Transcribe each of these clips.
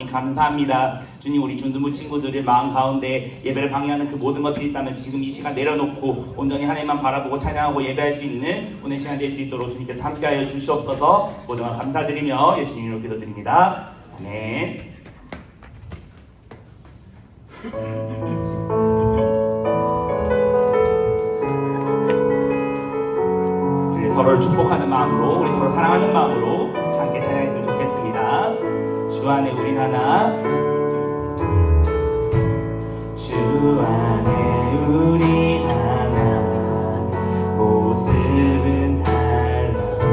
주님 감사합니다. 주님, 우리 준두부 친구들의 마음 가운데 예배를 방해하는 그 모든 것들이 있다면 지금 이 시간 내려놓고 온전히 하나님만 바라보고 찬양하고 예배할 수 있는 오늘 시간 될 수 있도록 주님께서 함께하여 주시옵소서. 모든 것 감사드리며 예수님 이름으로 기도드립니다. 아멘. 우리 서로를 축복하는 마음으로, 우리 서로 사랑하는 마음으로 함께 찬양했으면 좋겠습니다. 주 안에 우린 하나, 주 안에 우린 하나, 모습은 달라도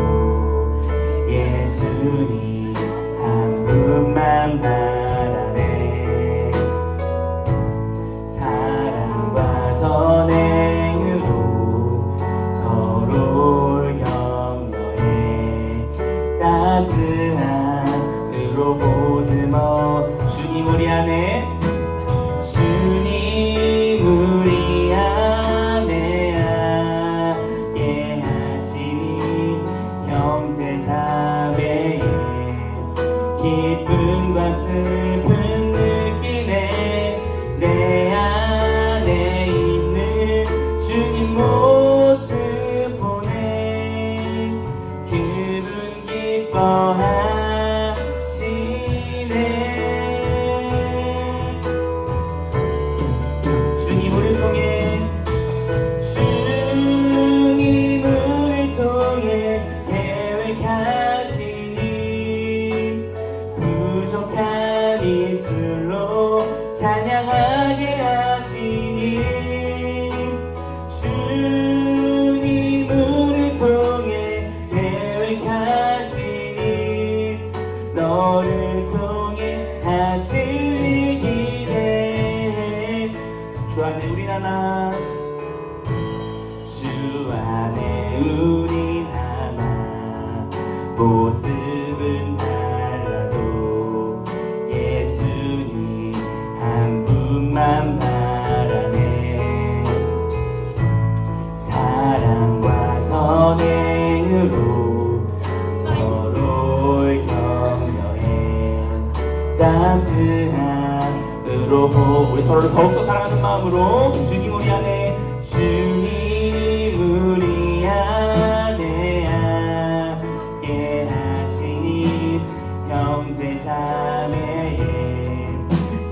예수님 한 분만 바라네. 사랑과 선행으로 서로를 격려해 따스함으로 보듬어. 주님 우리 안에, 주님 우리 안에 함께 하시니 형제 자매의 기쁨과 슬픔 느끼네. 내 안에 있는 주님 모습 보네. 그분 기뻐하시네. 주님을 통해, 주님을 통해 계획하시니 부족한 입술로 찬양하게 하시니. 주님을 통해 계획하시니 너를 통해 하시기 기대해. 주 안에 우린 하나, 주 안에 우린 하나, 모습은 달라도 예수님 한 분만 바라네. 사랑과 선행으로 서로를 격려해 따스함으로 우리 서로를 더욱더 사랑하는 마음으로. 주님 우리 안에, 주님 우리 안에 함께 하시니 형제 자매의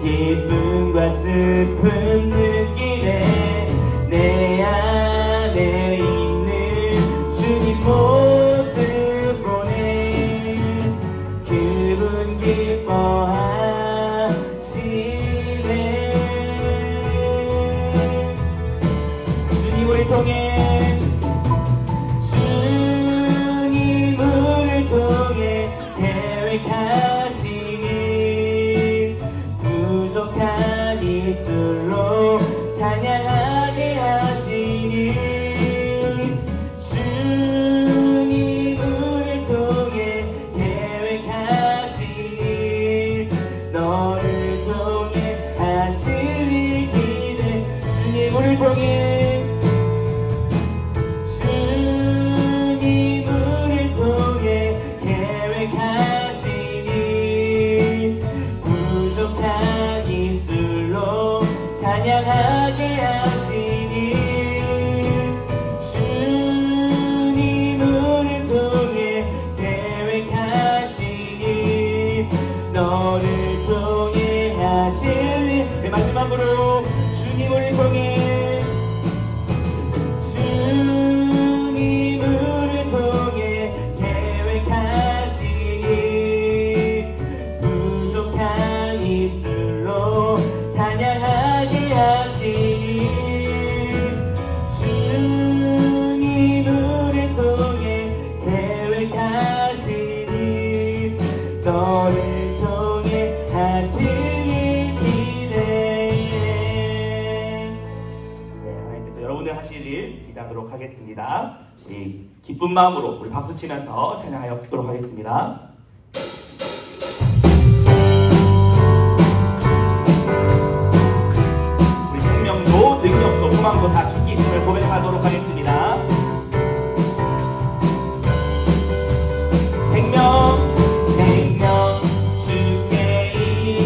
기쁨과 슬픔 느끼네. 내 안에 있는 주님 모습 보네. 그분 기뻐하시네. 주님을 통해, 주님을 통해 계획하시니 부족한 입술로 찬양하게 하시니. 주님을 통해 계획하시니 너를 통해 하시리 기대. 주님을 통해, 주님을 통해 계획하시니 부족한 입술로 찬양하게 하시니. 주님을 통해 계획하시니 너를 통해 하시니. 네, 마지막으로 주님을 통해, 주님을 통해 계획하시니 부족한 입술로 찬양하게 하시니. 주님을 통해 계획하시니 너를 통해 하시니 기대해. 네, 하나님께서 여러분들 하실 일 기대하도록 하겠습니다. 우리 기쁜 마음으로 우리 박수 치면서 찬양하여 듣도록 하겠습니다. 우리 생명도 능력도 소망도 다 주께 있음을 고백하도록 하겠습니다. 생명 주께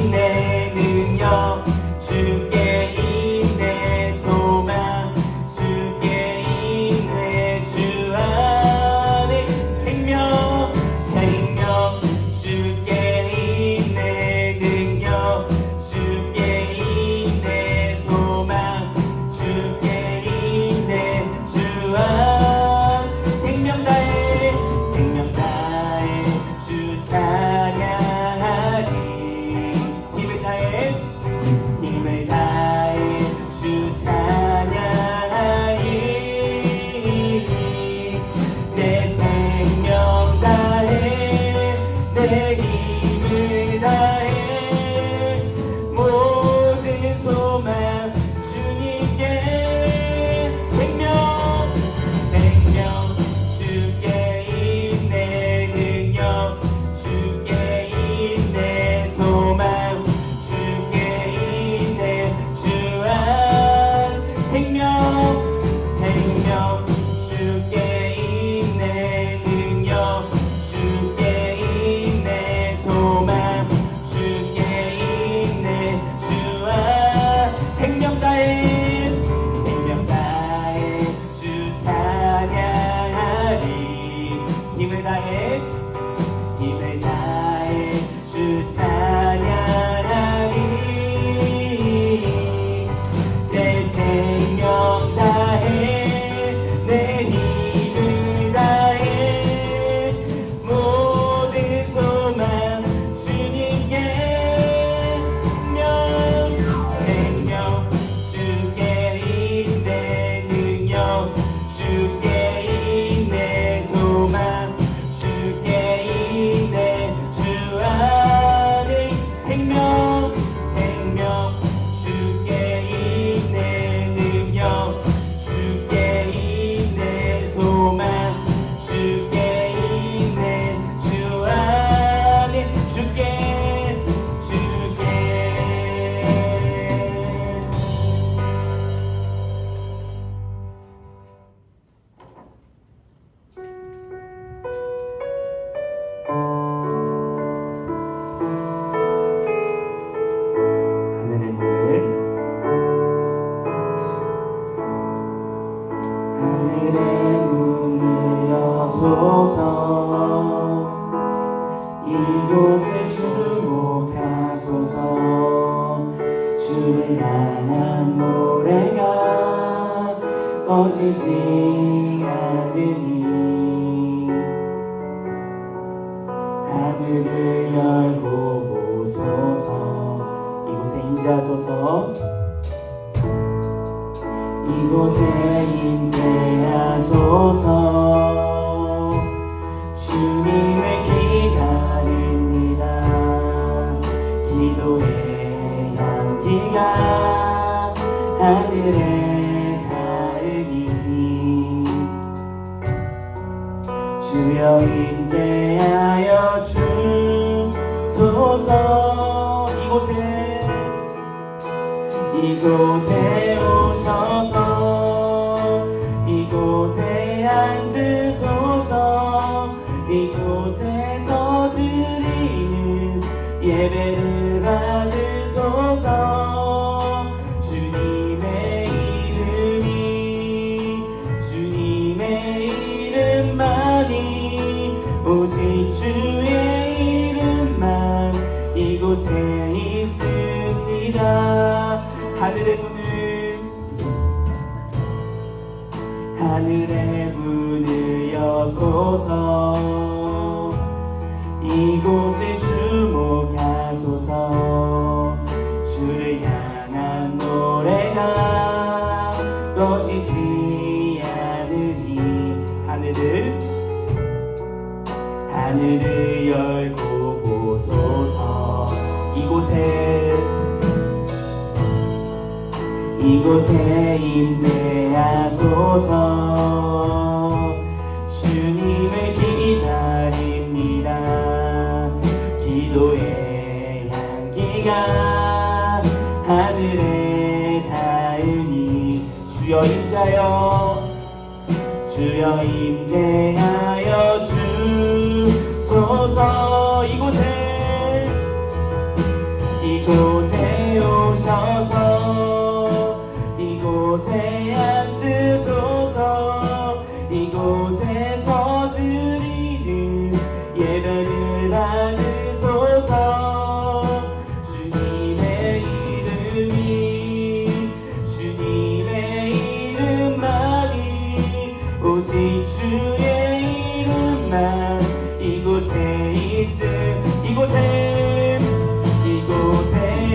주를 향한 노래가 꺼지지 않으니 하늘을 열고 보소서. 이곳에 임재하소서. 이곳에 임재하소서. 주님을 기다립니다. 기도의 향기가 하늘에 닿으니 주여 임재하여 주소서. 이곳에 오셔서 이곳에 앉으소서. 이곳에서 드리는 예배를 받으소서. 주님의 이름만이 오직 주의 이름만 이곳에 있습니다. 하늘의 문을 여소서. 이곳에 주목하소서. 주를 향한 노래가 꺼지지 않으니 하늘을 열고 보소서. 이곳에 임재하소서. 주님을 기다립니다. 기도의 향기가 하늘에 닿으니 주여 임재하여 주소서. 이곳에 오셔서 이곳에 앉으소서. 이곳에서 드리는 예배를 받으소서. 주님의 이름만이 오직 주의 이름만 이곳에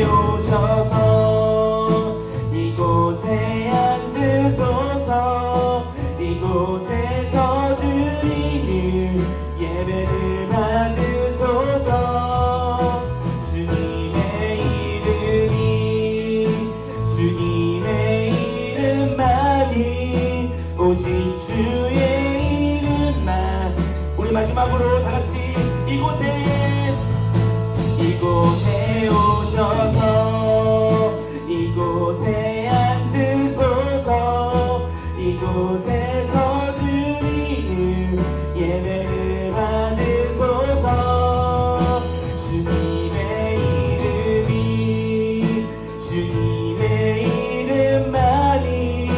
오셔서 이곳에 앉으소서. 이곳에서 드리는 예배를 받으소서. 주님의 이름만이 오직 주의 이름만. 우리 마지막으로 다같이 이곳에 오셔서 이곳에 앉으소서. 이곳에서 드리는 예배를 받으소서. 주님의 이름만이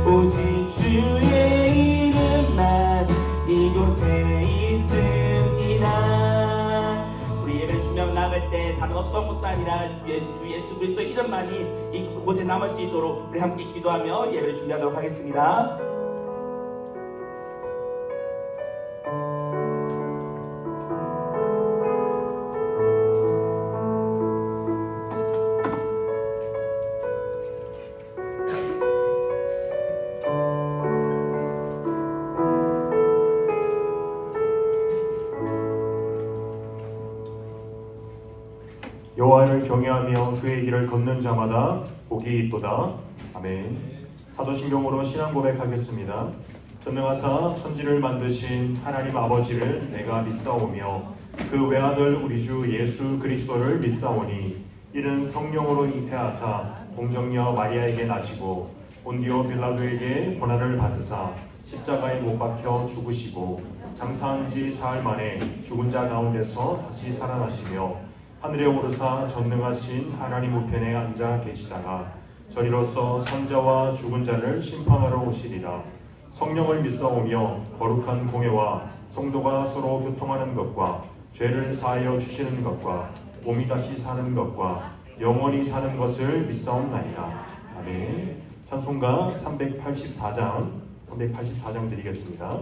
오직 주의 이름만 이곳에 있습니다. 우리 예배 준비하고 나갈 때 다른 어떤 것도 아니라 주 예수 그리스도의 이름만이 이곳에 남을 수 있도록 우리 함께 기도하며 예배를 준비하도록 하겠습니다. 여호와를 경외하며 그의 길을 걷는 자마다 복이 있도다. 아멘. 사도신경으로 신앙 고백하겠습니다. 전능하사 천지를 만드신 하나님 아버지를 내가 믿사오며 그 외아들 우리 주 예수 그리스도를 믿사오니 이는 성령으로 잉태하사 공정녀 마리아에게 나시고 본디오 빌라도에게 고난을 받으사 십자가에 못 박혀 죽으시고 장사한 지 사흘 만에 죽은 자 가운데서 다시 살아나시며 하늘에 오르사 전능하신 하나님 우편에 앉아 계시다가 저리로서 선자와 죽은 자를 심판하러 오시리라. 성령을 믿사오며 거룩한 공회와 성도가 서로 교통하는 것과 죄를 사하여 주시는 것과 몸이 다시 사는 것과 영원히 사는 것을 믿사옵나이다. 아멘. 찬송가 384장 드리겠습니다.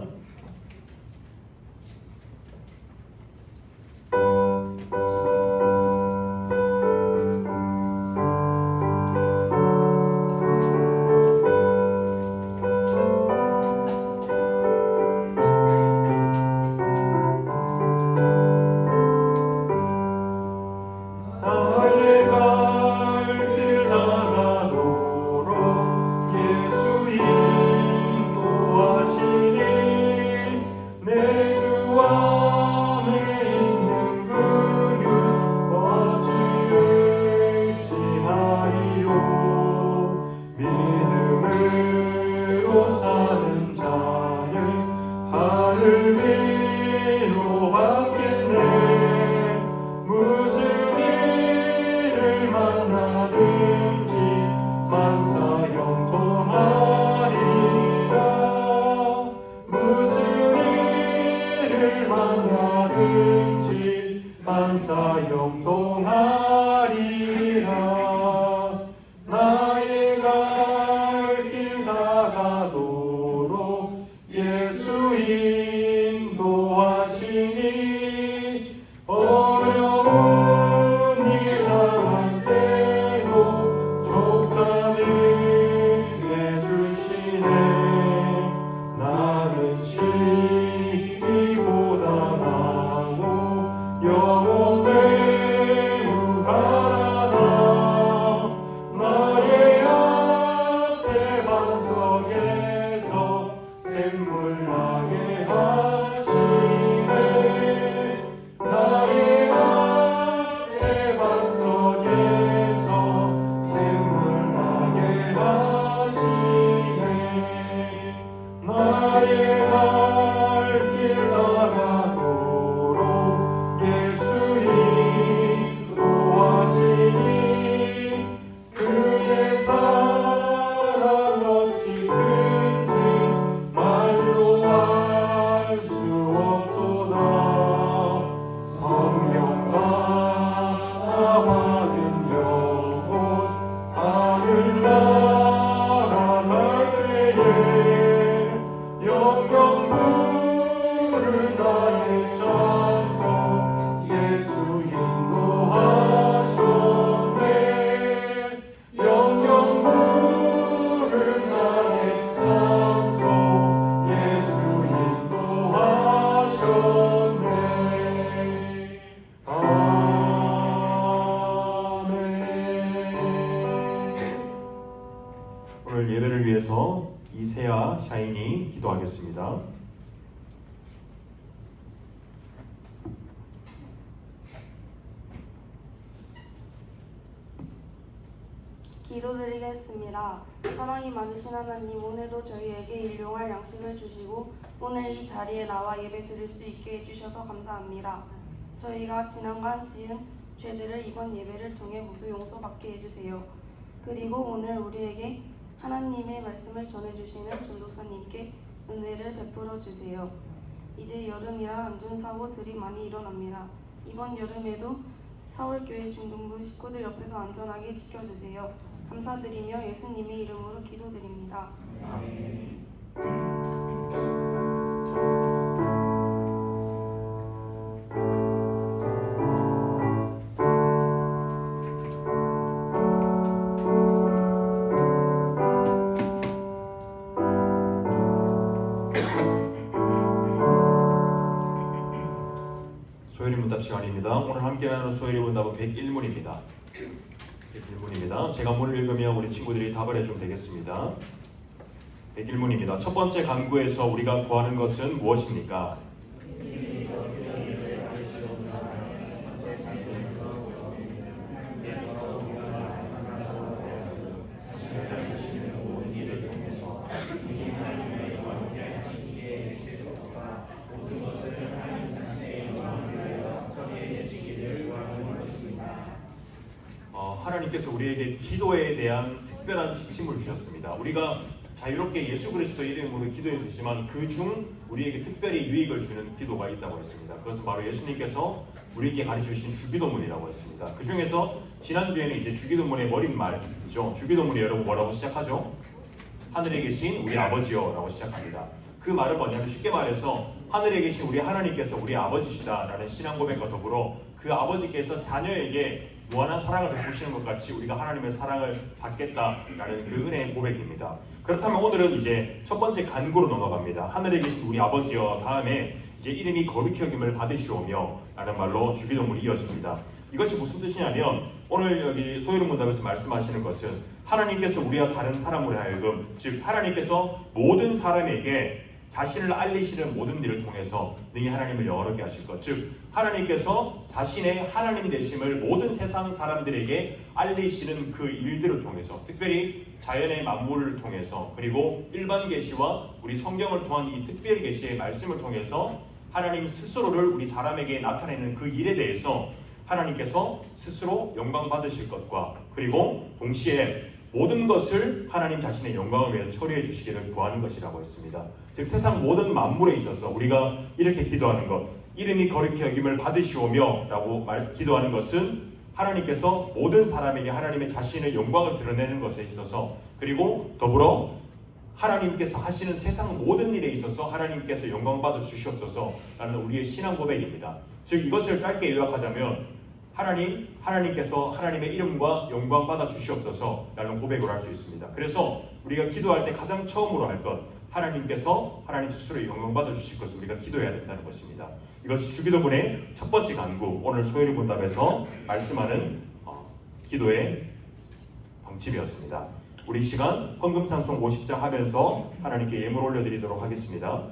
만사형통하리라. 나의 갈 길 다가도록 예수 인도하시니 어려운 일 당할 때도 족하게 해주시네. 나는 시비보다 나고 영혼 매우 가난하. 나의 앞에 반석에서 샘물 나게 하시네. 나의 앞에 반석에서 샘물 나게 하시네. 나의 갈 길 다가도록 예수 인도하시니 그의 사랑 어찌 큰지 말로 알 수 없도다. 성령과 받은 영혼 하늘 날아갈 때에 영영 부를 나의 찬송 예수 인도하셨네. 영영 부를 나의 찬송 예수 인도하셨네. 아멘. 오늘 예배를 위해서 이세아 샤인이 기도하겠습니다. 기도드리겠습니다. 사랑이 많으신 하나님, 오늘도 저희에게 일용할 양식을 주시고 오늘 이 자리에 나와 예배 드릴 수 있게 해주셔서 감사합니다. 저희가 지난간 지은 죄들을 이번 예배를 통해 모두 용서받게 해주세요. 그리고 오늘 우리에게 하나님의 말씀을 전해주시는 전도사님께 은혜를 베풀어 주세요. 이제 여름이라 안전사고들이 많이 일어납니다. 이번 여름에도 서울교회 중등부 식구들 옆에서 안전하게 지켜주세요. 감사드리며 예수님의 이름으로 기도드립니다. 소요리 문답 시간입니다. 오늘 함께 나누는 소요리 문답은 101문입니다. 101문입니다. 제가 문을 읽으면 우리 친구들이 답을 해주면 되겠습니다. 101문입니다. 첫 번째 간구에서 우리가 구하는 것은 무엇입니까? 하나님께서 우리에게 기도에 대한 특별한 지침을 주셨습니다. 우리가 자유롭게 예수 그리스도의 이름으로 기도해 주시지만 그 중 우리에게 특별히 유익을 주는 기도가 있다고 했습니다. 그것은 바로 예수님께서 우리에게 가르쳐 주신 주기도문이라고 했습니다. 그 중에서 지난주에는 이제 주기도문의 머릿말이죠. 주기도문이 여러분 뭐라고 시작하죠? 하늘에 계신 우리 아버지여 라고 시작합니다. 그 말은 뭐냐면 쉽게 말해서 하늘에 계신 우리 하나님께서 우리 아버지시다라는 신앙 고백과 더불어 그 아버지께서 자녀에게 무한한 사랑을 베푸시는 것 같이 우리가 하나님의 사랑을 받겠다라는 그 은혜의 고백입니다. 그렇다면 오늘은 이제 첫 번째 간구로 넘어갑니다. 하늘에 계신 우리 아버지여 다음에 이제 이름이 거룩히 여김을 받으시오며 라는 말로 주기도문이 이어집니다. 이것이 무슨 뜻이냐면 오늘 여기 소요리 문답에서 말씀하시는 것은 하나님께서 우리와 다른 사람으로 하여금 즉 하나님께서 모든 사람에게 자신을 알리시는 모든 일을 통해서 능히 하나님을 영원하게 하실 것. 즉 하나님께서 자신의 하나님 되심을 모든 세상 사람들에게 알리시는 그 일들을 통해서 특별히 자연의 만물을 통해서 그리고 일반 계시와 우리 성경을 통한 이 특별 계시의 말씀을 통해서 하나님 스스로를 우리 사람에게 나타내는 그 일에 대해서 하나님께서 스스로 영광 받으실 것과 그리고 동시에 모든 것을 하나님 자신의 영광을 위해서 처리해 주시기를 구하는 것이라고 했습니다. 즉 세상 모든 만물에 있어서 우리가 이렇게 기도하는 것, 이름이 거룩히 여김을 받으시오며 라고 기도하는 것은 하나님께서 모든 사람에게 하나님의 자신의 영광을 드러내는 것에 있어서 그리고 더불어 하나님께서 하시는 세상 모든 일에 있어서 하나님께서 영광 받아 주시옵소서 라는 우리의 신앙 고백입니다. 즉 이것을 짧게 요약하자면 하나님께서 하나님의 이름과 영광 받아 주시옵소서 라는 고백을 할 수 있습니다. 그래서 우리가 기도할 때 가장 처음으로 할 것, 하나님께서 하나님 스스로 영광 받아 주실 것을 우리가 기도해야 된다는 것입니다. 이것이 주기도문의 첫 번째 간구, 오늘 소요리 문답에서 말씀하는 기도의 방침이었습니다. 우리 이 시간 헌금 찬송 50장 하면서 하나님께 예물 올려드리도록 하겠습니다.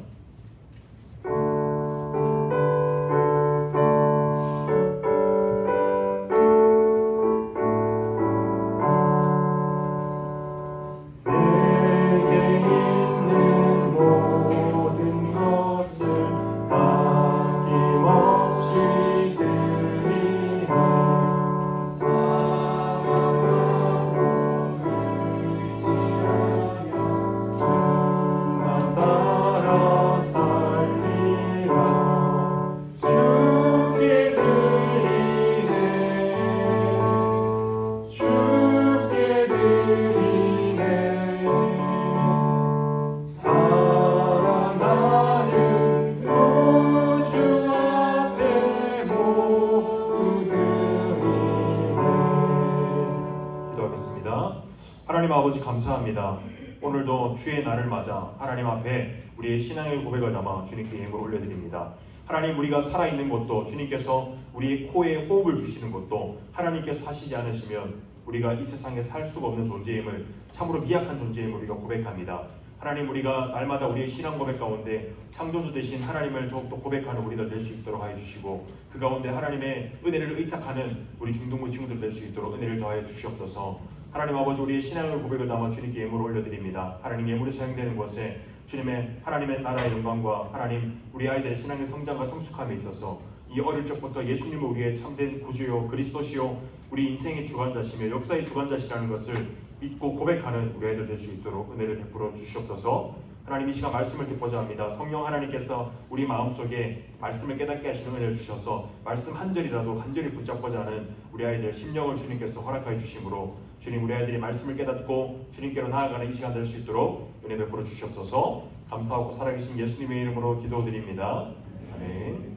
하나님 아버지 감사합니다. 오늘도 주의 날을 맞아 하나님 앞에 우리의 신앙의 고백을 담아 주님께 예물 올려드립니다. 하나님 우리가 살아있는 것도 주님께서 우리 코에 호흡을 주시는 것도 하나님께서 하시지 않으시면 우리가 이 세상에 살 수가 없는 존재임을 참으로 미약한 존재임을 우리가 고백합니다. 하나님 우리가 날마다 우리의 신앙 고백 가운데 창조주 되신 하나님을 더욱더 고백하는 우리들 될 수 있도록 하여 주시고 그 가운데 하나님의 은혜를 의탁하는 우리 중동부 친구들 될 수 있도록 은혜를 더하여 주시옵소서. 하나님 아버지 우리의 신앙의 고백을 담아 주님께 예물을 올려드립니다. 하나님 예물이 사용되는 것에 주님의 하나님의 나라의 영광과 하나님 우리 아이들의 신앙의 성장과 성숙함에 있어서 이 어릴 적부터 예수님을 우리의 참된 구주요 그리스도시요 우리 인생의 주관자시며 역사의 주관자시라는 것을 믿고 고백하는 우리 아이들 될 수 있도록 은혜를 베풀어 주시옵소서. 하나님 이 시간 말씀을 듣고자 합니다. 성령 하나님께서 우리 마음속에 말씀을 깨닫게 하시는 은혜를 주셔서 말씀 한 절이라도 간절히 붙잡고자 하는 우리 아이들 심령을 주님께서 허락하여 주심으로 주님 우리 아이들이 말씀을 깨닫고 주님께로 나아가는 이 시간 될 수 있도록 은혜 베풀어 주시옵소서. 감사하고 살아계신 예수님의 이름으로 기도드립니다. 아멘.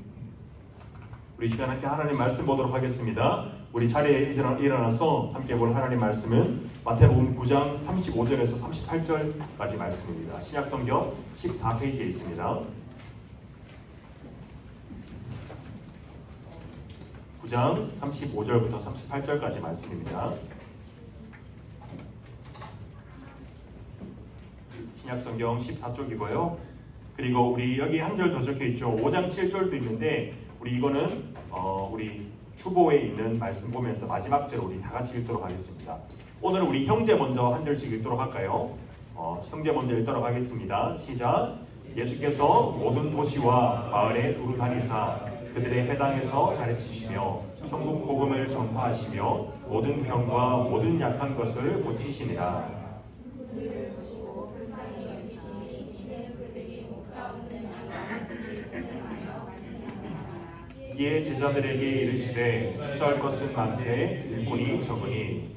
우리 이 시간 함께 하나님 말씀 보도록 하겠습니다. 우리 자리에 일어나서 함께 볼 하나님 말씀은 마태복음 9장 35절에서 38절까지 말씀입니다. 신약성경 14페이지에 있습니다. 9장 35절부터 38절까지 말씀입니다. 신약성경 14쪽이고요. 그리고 우리 여기 한 절 더 적혀있죠. 5장 7절도 있는데 우리 이거는 우리 추보에 있는 말씀 보면서 마지막 절 우리 다 같이 읽도록 하겠습니다. 오늘은 우리 형제 먼저 한 절씩 읽도록 할까요? 형제 먼저 읽도록 하겠습니다. 시작. 예수께서 모든 도시와 마을에 두루 다니사 그들의 회당에서 가르치시며 천국 복음을 전파하시며 모든 병과 모든 약한 것을 고치시니라. 이에 제자들에게 이르시되 추수할 것은 많되 일꾼이 적으니.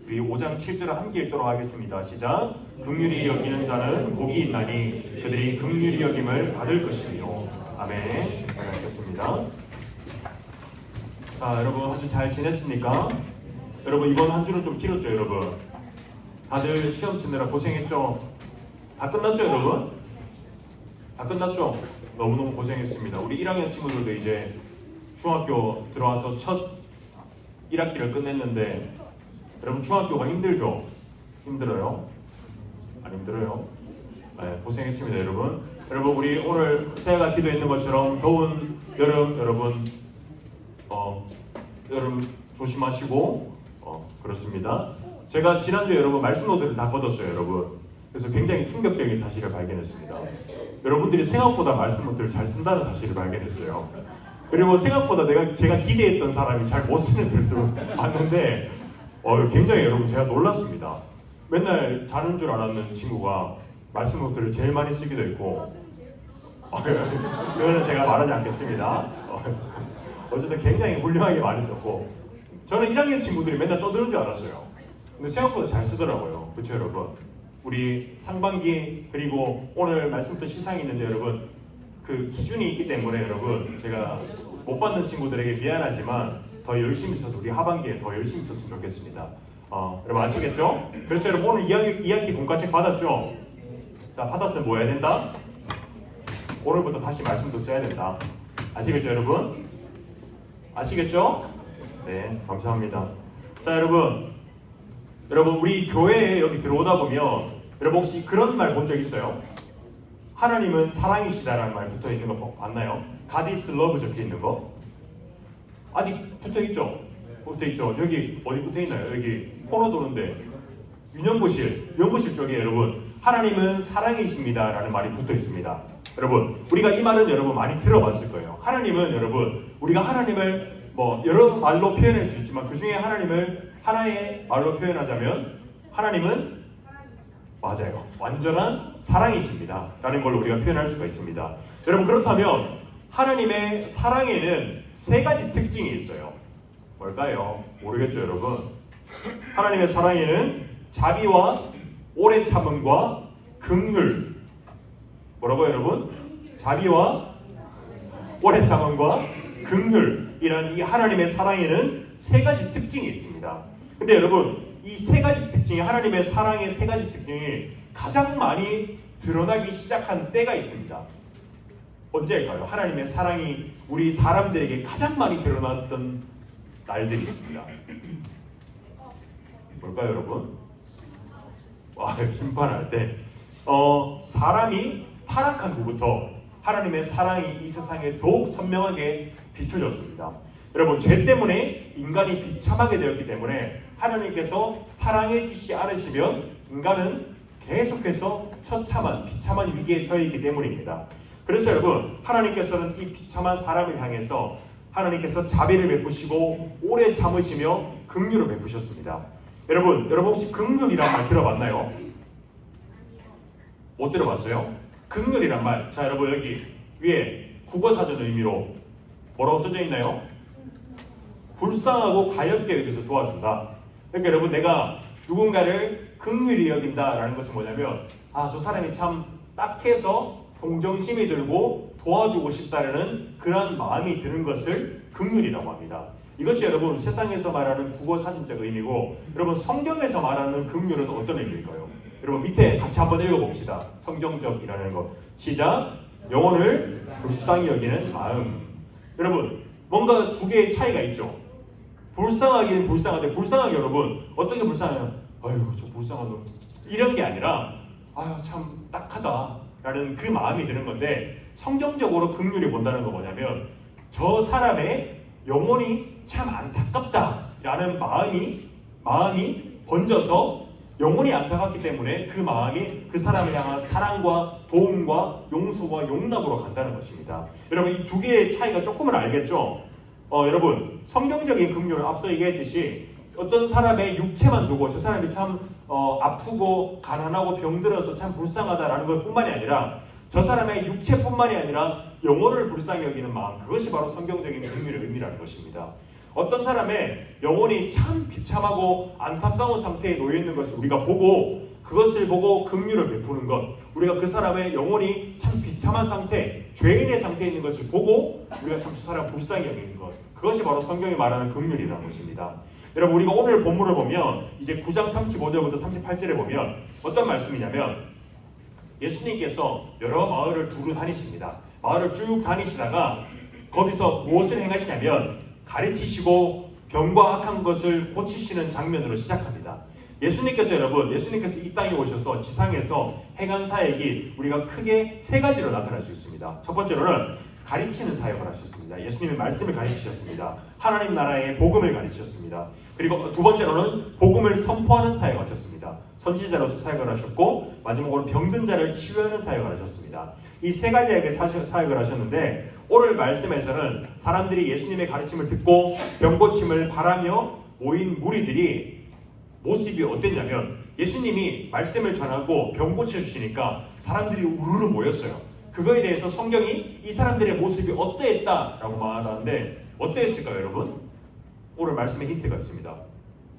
우리 5장 7절을 함께 읽도록 하겠습니다. 시작. 긍휼히 여기는 자는 복이 있나니 그들이 긍휼히 여김을 받을 것이며. 아멘. 잘 읽겠습니다. 자, 여러분 한 주 잘 지냈습니까? 여러분 이번 한 주는 좀 길었죠, 여러분? 다들 시험 치느라 고생했죠? 다 끝났죠, 여러분? 다 끝났죠? 너무너무 고생했습니다. 우리 1학년 친구들도 이제 중학교 들어와서 첫 1학기를 끝냈는데 여러분 중학교가 힘들죠? 힘들어요? 안 힘들어요? 네, 고생했습니다, 여러분. 여러분 우리 오늘 새해가 기도했는 것처럼 더운 여름 여러분 여러분 조심하시고 그렇습니다. 제가 지난주에 여러분 말씀 노트를 다 걷었어요, 여러분. 그래서 굉장히 충격적인 사실을 발견했습니다. 여러분들이 생각보다 말씀 노트를 잘 쓴다는 사실을 발견했어요. 그리고 생각보다 제가 기대했던 사람이 잘 못 쓰는 들도 봤는데 굉장히 여러분 제가 놀랐습니다. 맨날 자는 줄 알았는 친구가 말씀 노트를 제일 많이 쓰기도 했고 이거는 제가 말하지 않겠습니다. 어쨌든 굉장히 훌륭하게 많이 썼고 저는 1학년 친구들이 맨날 떠드는 줄 알았어요. 근데 생각보다 잘 쓰더라고요. 그렇죠, 여러분? 우리 상반기 그리고 오늘 말씀부터 시상이 있는데 여러분 그 기준이 있기 때문에 여러분 제가 못 받는 친구들에게 미안하지만 더 열심히 써서 우리 하반기에 더 열심히 썼으면 좋겠습니다. 여러분 아시겠죠? 그래서 여러분 오늘 2학기 본과책 받았죠? 자, 받았으면 뭐 해야 된다? 오늘부터 다시 말씀도 써야 된다. 아시겠죠, 여러분? 아시겠죠? 네, 감사합니다. 자, 여러분 우리 교회에 여기 들어오다 보면 여러분 혹시 그런 말 본 적 있어요? 하나님은 사랑이시다라는 말 붙어 있는 거 봤나요? God is love 적혀 있는 거? 아직 붙어 있죠? 붙어 있죠? 여기 어디 붙어 있나요? 여기 코너 도는데 연구실 쪽에 여러분 하나님은 사랑이십니다라는 말이 붙어 있습니다. 여러분 우리가 이 말은 여러분 많이 들어봤을 거예요. 하나님은 여러분 우리가 하나님을 여러 말로 표현할 수 있지만 그 중에 하나님을 하나의 말로 표현하자면 하나님은 맞아요. 완전한 사랑이십니다. 라는 걸로 우리가 표현할 수가 있습니다. 여러분 그렇다면 하나님의 사랑에는 세 가지 특징이 있어요. 뭘까요? 모르겠죠, 여러분? 하나님의 사랑에는 자비와 오래 참음과 긍휼. 뭐라고요, 여러분? 자비와 오래 참음과 긍휼이라는 이 하나님의 사랑에는 세 가지 특징이 있습니다. 근데 여러분 이 세 가지 특징이 하나님의 사랑의 세 가지 특징이 가장 많이 드러나기 시작한 때가 있습니다. 언제일까요? 하나님의 사랑이 우리 사람들에게 가장 많이 드러났던 날들이 있습니다. 뭘까요, 여러분? 심판할 때 사람이 타락한 후부터 하나님의 사랑이 이 세상에 더욱 선명하게 비춰졌습니다. 여러분 죄 때문에 인간이 비참하게 되었기 때문에 하나님께서 사랑해주시지 않으시면 인간은 계속해서 비참한 위기에 처해 있기 때문입니다. 그래서 여러분 하나님께서는 이 비참한 사람을 향해서 하나님께서 자비를 베푸시고 오래 참으시며 긍휼을 베푸셨습니다. 여러분 혹시 긍휼이란 말 들어봤나요? 못 들어봤어요? 긍휼이란 말. 자, 여러분 여기 위에 국어사전 의미로 뭐라고 써져 있나요? 불쌍하고 가엾게 여기서 도와준다. 그러니까 여러분 내가 누군가를 긍휼히 여긴다라는 것은 뭐냐면 저 사람이 참 딱해서 동정심이 들고 도와주고 싶다라는 그런 마음이 드는 것을 긍휼이라고 합니다. 이것이 여러분 세상에서 말하는 국어사전적 의미고 여러분 성경에서 말하는 긍휼은 어떤 의미일까요? 여러분 밑에 같이 한번 읽어봅시다. 성경적이라는 것. 시작. 영혼을 불쌍히 여기는 마음. 여러분 뭔가 두 개의 차이가 있죠. 불쌍하긴 불쌍한데 불쌍하게 여러분 어떻게 불쌍하냐면 저 불쌍한 놈 이런 게 아니라 참 딱하다 라는 그 마음이 드는 건데 성경적으로 긍휼이 본다는 건 뭐냐면 저 사람의 영혼이 참 안타깝다 라는 마음이 번져서 영혼이 안타깝기 때문에 그 마음이 그 사람을 향한 사랑과 도움과 용서와 용납으로 간다는 것입니다. 여러분 이 두 개의 차이가 조금은 알겠죠? 여러분 성경적인 긍휼은 앞서 얘기했듯이 어떤 사람의 육체만 두고 저 사람이 참 아프고 가난하고 병들어서 참 불쌍하다라는 것뿐만이 아니라 저 사람의 육체뿐만이 아니라 영혼을 불쌍히 여기는 마음, 그것이 바로 성경적인 긍휼의 의미라는 것입니다. 어떤 사람의 영혼이 참 비참하고 안타까운 상태에 놓여 있는 것을 우리가 보고 그것을 보고 긍휼을 베푸는 것, 우리가 그 사람의 영혼이 참 비참한 상태, 죄인의 상태에 있는 것을 보고 우리가 참 그 사람 불쌍히 여기는 것, 그것이 바로 성경이 말하는 긍휼이라는 것입니다. 여러분, 우리가 오늘 본문을 보면 이제 9장 35절부터 38절에 보면 어떤 말씀이냐면 예수님께서 여러 마을을 두루 다니십니다. 마을을 쭉 다니시다가 거기서 무엇을 행하시냐면 가르치시고 병과 악한 것을 고치시는 장면으로 시작합니다. 예수님께서 이 땅에 오셔서 지상에서 행한 사역이 우리가 크게 세 가지로 나타날 수 있습니다. 첫 번째로는 가르치는 사역을 하셨습니다. 예수님의 말씀을 가르치셨습니다. 하나님 나라의 복음을 가르치셨습니다. 그리고 두 번째로는 복음을 선포하는 사역을 하셨습니다. 선지자로서 사역을 하셨고 마지막으로 병든 자를 치유하는 사역을 하셨습니다. 이 세 가지의 사역을 하셨는데 오늘 말씀에서는 사람들이 예수님의 가르침을 듣고 병 고침을 바라며 모인 무리들이 모습이 어땠냐면 예수님이 말씀을 전하고 병 고쳐주시니까 사람들이 우르르 모였어요. 그거에 대해서 성경이 이 사람들의 모습이 어떠했다라고 말하는데 어떠했을까요, 여러분? 오늘 말씀에 힌트가 있습니다.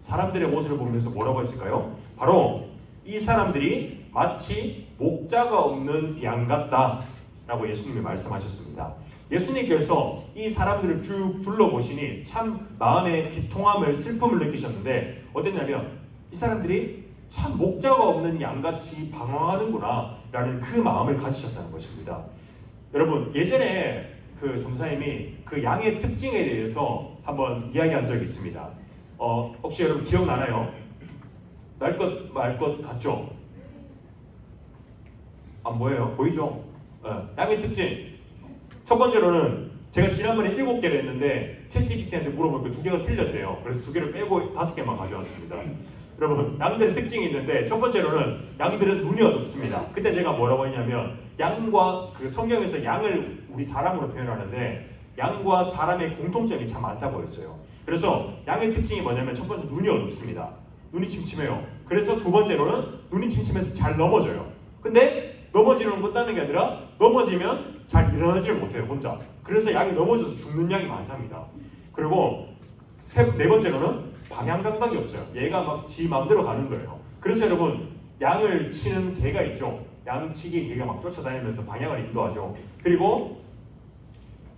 사람들의 모습을 보면서 뭐라고 했을까요? 바로 이 사람들이 마치 목자가 없는 양 같다라고 예수님이 말씀하셨습니다. 예수님께서 이 사람들을 쭉 둘러보시니 참 마음의 비통함을, 슬픔을 느끼셨는데 어땠냐면 이 사람들이 참 목자가 없는 양같이 방황하는구나 라는 그 마음을 가지셨다는 것입니다. 여러분, 예전에 그 전사님이 그 양의 특징에 대해서 한번 이야기한 적이 있습니다. 혹시 여러분 기억나나요? 날 것 말 것 같죠? 안 보여요? 보이죠? 양의 특징. 첫 번째로는 제가 지난번에 7개를 했는데 챗GPT한테 물어보니까 2개가 틀렸대요. 그래서 2개를 빼고 5개만 가져왔습니다. 여러분, 양들의 특징이 있는데 첫 번째로는 양들은 눈이 어둡습니다. 그때 제가 뭐라고 했냐면 양과 그 성경에서 양을 우리 사람으로 표현하는데 양과 사람의 공통점이 참 많다고 했어요. 그래서 양의 특징이 뭐냐면 첫 번째 눈이 어둡습니다. 눈이 침침해요. 그래서 두 번째로는 눈이 침침해서 잘 넘어져요. 근데 넘어지는 건 끝나는 게 아니라 넘어지면 잘 일어나지를 못해요, 혼자. 그래서 양이 넘어져서 죽는 양이 많답니다. 그리고 네 번째로는 방향 감각이 없어요. 얘가 막 지 마음대로 가는 거예요. 그래서 여러분, 양을 치는 개가 있죠. 양치기 개가 막 쫓아다니면서 방향을 인도하죠. 그리고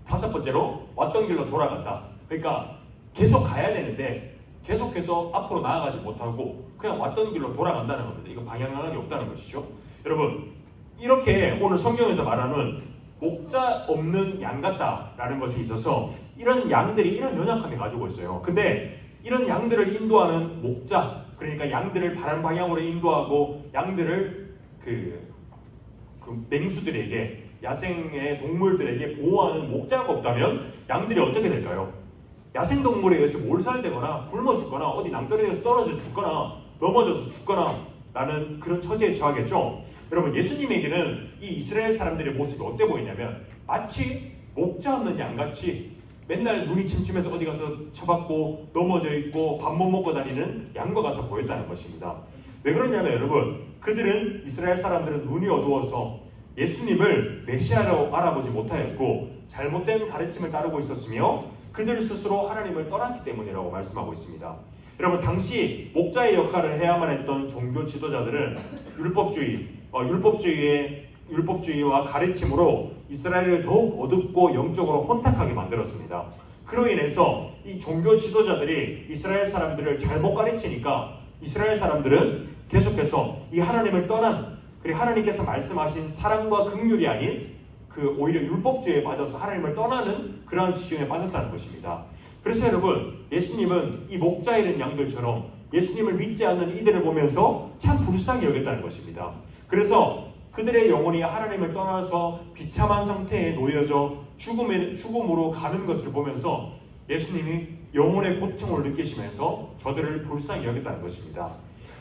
다섯 번째로 왔던 길로 돌아간다. 그러니까 계속 가야 되는데 계속해서 앞으로 나아가지 못하고 그냥 왔던 길로 돌아간다는 겁니다. 이거 방향 감각이 없다는 것이죠. 여러분, 이렇게 오늘 성경에서 말하는 목자 없는 양 같다라는 것에 있어서 이런 양들이 이런 연약함이 가지고 있어요. 근데 이런 양들을 인도하는 목자, 그러니까 양들을 바른 방향으로 인도하고 양들을 그 맹수들에게, 야생의 동물들에게 보호하는 목자가 없다면 양들이 어떻게 될까요? 야생동물에 의해서 몰살되거나 굶어 죽거나 어디 낭떠러지에서 떨어져 죽거나 넘어져서 죽거나 라는 그런 처지에 처하겠죠. 여러분, 예수님에게는 이 이스라엘 사람들의 모습이 어때 보이냐면 마치 목자 없는 양같이 맨날 눈이 침침해서 어디 가서 처박고 넘어져 있고 밥 못 먹고 다니는 양과 같아 보였다는 것입니다. 왜 그러냐면 여러분, 그들은, 이스라엘 사람들은 눈이 어두워서 예수님을 메시아로 알아보지 못하였고 잘못된 가르침을 따르고 있었으며 그들 스스로 하나님을 떠났기 때문이라고 말씀하고 있습니다. 여러분, 당시 목자의 역할을 해야만 했던 종교 지도자들은 율법주의와 가르침으로 이스라엘을 더욱 어둡고 영적으로 혼탁하게 만들었습니다. 그로 인해서 이 종교 지도자들이 이스라엘 사람들을 잘못 가르치니까 이스라엘 사람들은 계속해서 이 하나님을 떠난, 그리고 하나님께서 말씀하신 사랑과 긍휼이 아닌 그 오히려 율법주의에 빠져서 하나님을 떠나는 그러한 지경에 빠졌다는 것입니다. 그래서 여러분, 예수님은 이 목자에 있는 양들처럼 예수님을 믿지 않는 이들을 보면서 참 불쌍히 여겼다는 것입니다. 그래서 그들의 영혼이 하나님을 떠나서 비참한 상태에 놓여져 죽음으로 가는 것을 보면서 예수님이 영혼의 고통을 느끼시면서 저들을 불쌍히 여겼다는 것입니다.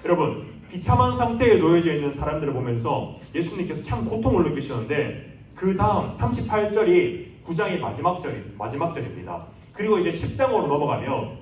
여러분, 비참한 상태에 놓여져 있는 사람들을 보면서 예수님께서 참 고통을 느끼셨는데 그 다음 38절이 9장의 마지막 절입니다. 그리고 이제 10장으로 넘어가면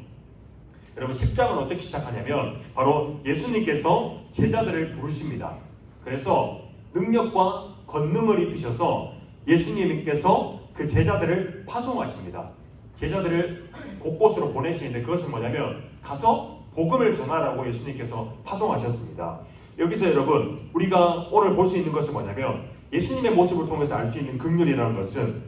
여러분 10장은 어떻게 시작하냐면 바로 예수님께서 제자들을 부르십니다. 그래서 능력과 권능을 입히셔서 예수님께서 그 제자들을 파송하십니다. 제자들을 곳곳으로 보내시는데 그것은 뭐냐면 가서 복음을 전하라고 예수님께서 파송하셨습니다. 여기서 여러분 우리가 오늘 볼 수 있는 것은 뭐냐면 예수님의 모습을 통해서 알 수 있는 긍휼이라는 것은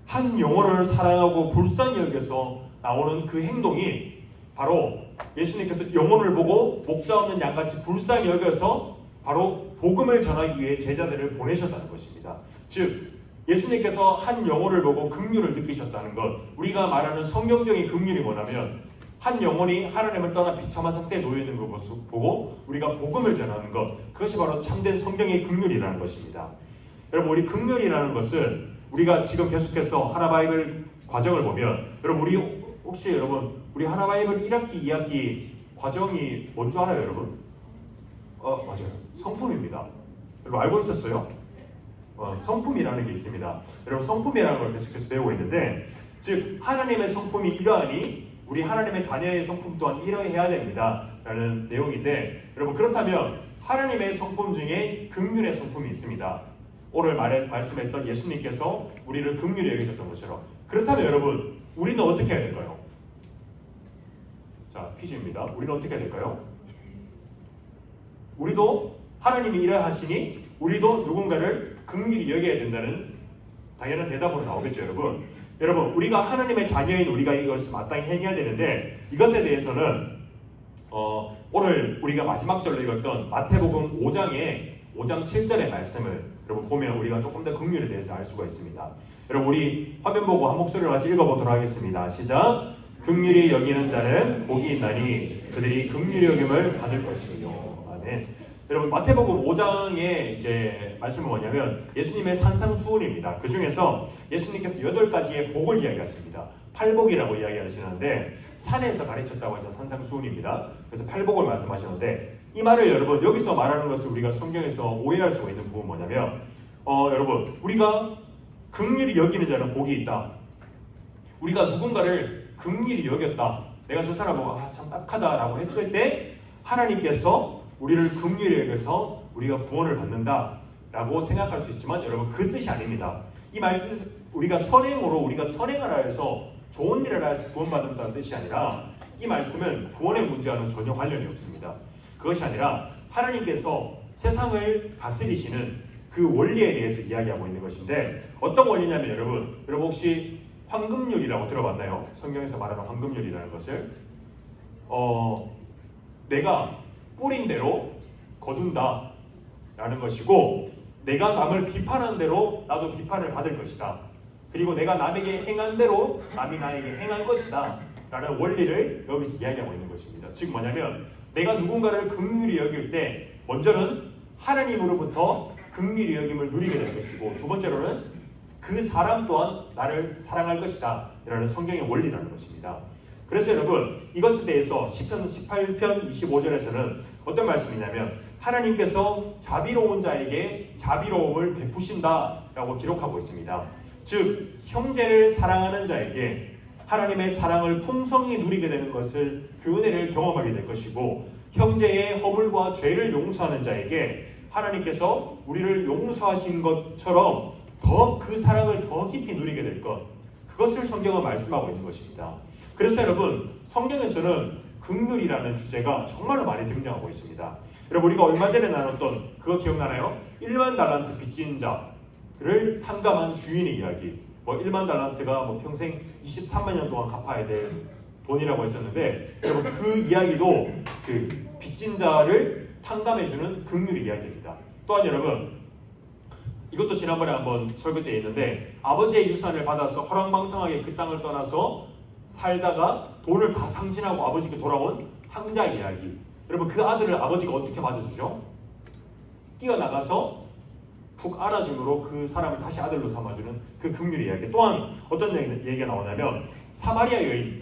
한 영혼을 사랑하고 불쌍히 여겨서 나오는 그 행동이 바로 예수님께서 영혼을 보고 목자 없는 양같이 불쌍히 여겨서 바로 복음을 전하기 위해 제자들을 보내셨다는 것입니다. 즉 예수님께서 한 영혼을 보고 긍휼을 느끼셨다는 것, 우리가 말하는 성경적인 긍휼이 뭐냐면 한 영혼이 하나님을 떠나 비참한 상태에 놓여 있는 것을 보고 우리가 복음을 전하는 것, 그것이 바로 참된 성경의 긍휼이라는 것입니다. 여러분 우리 긍휼이라는 것은 우리가 지금 계속해서 하나바이블 과정을 보면 여러분 우리 혹시 여러분 우리 하나바이블 1학기 2학기 과정이 뭔 줄 알아요 여러분? 맞아요. 성품입니다. 여러분 알고 있었어요? 성품이라는 게 있습니다. 여러분 성품이라는 걸 계속해서 배우고 있는데 즉 하나님의 성품이 이러하니 우리 하나님의 자녀의 성품 또한 이러해야 됩니다 라는 내용인데 여러분 그렇다면 하나님의 성품 중에 긍휼의 성품이 있습니다. 오늘 말씀했던 예수님께서 우리를 긍휼히 여기셨던 것처럼 그렇다면 여러분 우리는 어떻게 해야 될까요? 자 퀴즈입니다. 우리는 어떻게 해야 될까요? 우리도 하나님이 이러하시니 우리도 누군가를 긍휼히 여겨야 된다는 당연한 대답으로 나오겠죠 여러분. 여러분 우리가 하나님의 자녀인 우리가 이것을 마땅히 행해야 되는데 이것에 대해서는 오늘 우리가 마지막 절로 읽었던 마태복음 5장 7절의 말씀을 여러분 보면 우리가 조금 더 긍휼에 대해서 알 수가 있습니다. 여러분 우리 화면 보고 한 목소리로 같이 읽어보도록 하겠습니다. 시작. 긍휼히 여기는 자는 복이 있나니 그들이 긍휼히 여김을 받을 것이요. 아멘. 여러분 마태복음 5장의 이제 말씀은 뭐냐면 예수님의 산상수훈입니다. 그 중에서 예수님께서 8가지의 복을 이야기하십니다. 팔복이라고 이야기하시는데 산에서 가르쳤다고 해서 산상수훈입니다. 그래서 팔복을 말씀하시는데 이 말을 여러분 여기서 말하는 것을 우리가 성경에서 오해할 수가 있는 부분은 뭐냐면 여러분 우리가 긍휼히 여기는 자는 복이 있다. 우리가 누군가를 긍휼히 여겼다. 내가 저 사람 보고 참 딱하다라고 했을 때 하나님께서 우리를 긍휼히 여겨서 우리가 구원을 받는다라고 생각할 수 있지만 여러분 그 뜻이 아닙니다. 이 말뜻 우리가 선행으로 우리가 선행을 하여서 좋은 일을 하여서 구원받는다는 뜻이 아니라 이 말씀은 구원의 문제와는 전혀 관련이 없습니다. 그것이 아니라 하나님께서 세상을 다스리시는 그 원리에 대해서 이야기하고 있는 것인데 어떤 원리냐면 여러분 혹시 황금률이라고 들어봤나요? 성경에서 말하는 황금률이라는 것을 내가 뿌린 대로 거둔다 라는 것이고 내가 남을 비판한 대로 나도 비판을 받을 것이다. 그리고 내가 남에게 행한 대로 남이 나에게 행한 것이다 라는 원리를 여기서 이야기하고 있는 것입니다. 즉 뭐냐면 내가 누군가를 긍휼히 여길 때 먼저는 하나님으로부터 긍휼히 여김을 누리게 될 것이고 두 번째로는 그 사람 또한 나를 사랑할 것이다 라는 성경의 원리라는 것입니다. 그래서 여러분 이것에 대해서 시편 18편 25절에서는 어떤 말씀이냐면 하나님께서 자비로운 자에게 자비로움을 베푸신다 라고 기록하고 있습니다. 즉 형제를 사랑하는 자에게 하나님의 사랑을 풍성히 누리게 되는 것을 그 은혜를 경험하게 될 것이고 형제의 허물과 죄를 용서하는 자에게 하나님께서 우리를 용서하신 것처럼 더 그 사랑을 더 깊이 누리게 될 것, 그것을 성경은 말씀하고 있는 것입니다. 그래서 여러분 성경에서는 긍휼이라는 주제가 정말로 많이 등장하고 있습니다. 여러분 우리가 얼마 전에 나눴던 그거 기억나나요? 1만 달란트 빚진 자를 탕감한 주인의 이야기. 1만 달란트가 평생 23만 년 동안 갚아야 될 돈이라고 했었는데 여러분 그 이야기도 그 빚진 자를 탕감해주는 긍휼의 이야기입니다. 또한 여러분 이것도 지난번에 한번 설교 때 있는데 아버지의 유산을 받아서 허랑방탕하게 그 땅을 떠나서 살다가 돈을 다 탕진하고 아버지께 돌아온 탕자 이야기. 여러분 그 아들을 아버지가 어떻게 맞아주죠? 뛰어나가서 푹 안아줌으로 그 사람을 다시 아들로 삼아주는 그 긍휼의 이야기. 또한 어떤 얘기가 나오냐면 사마리아인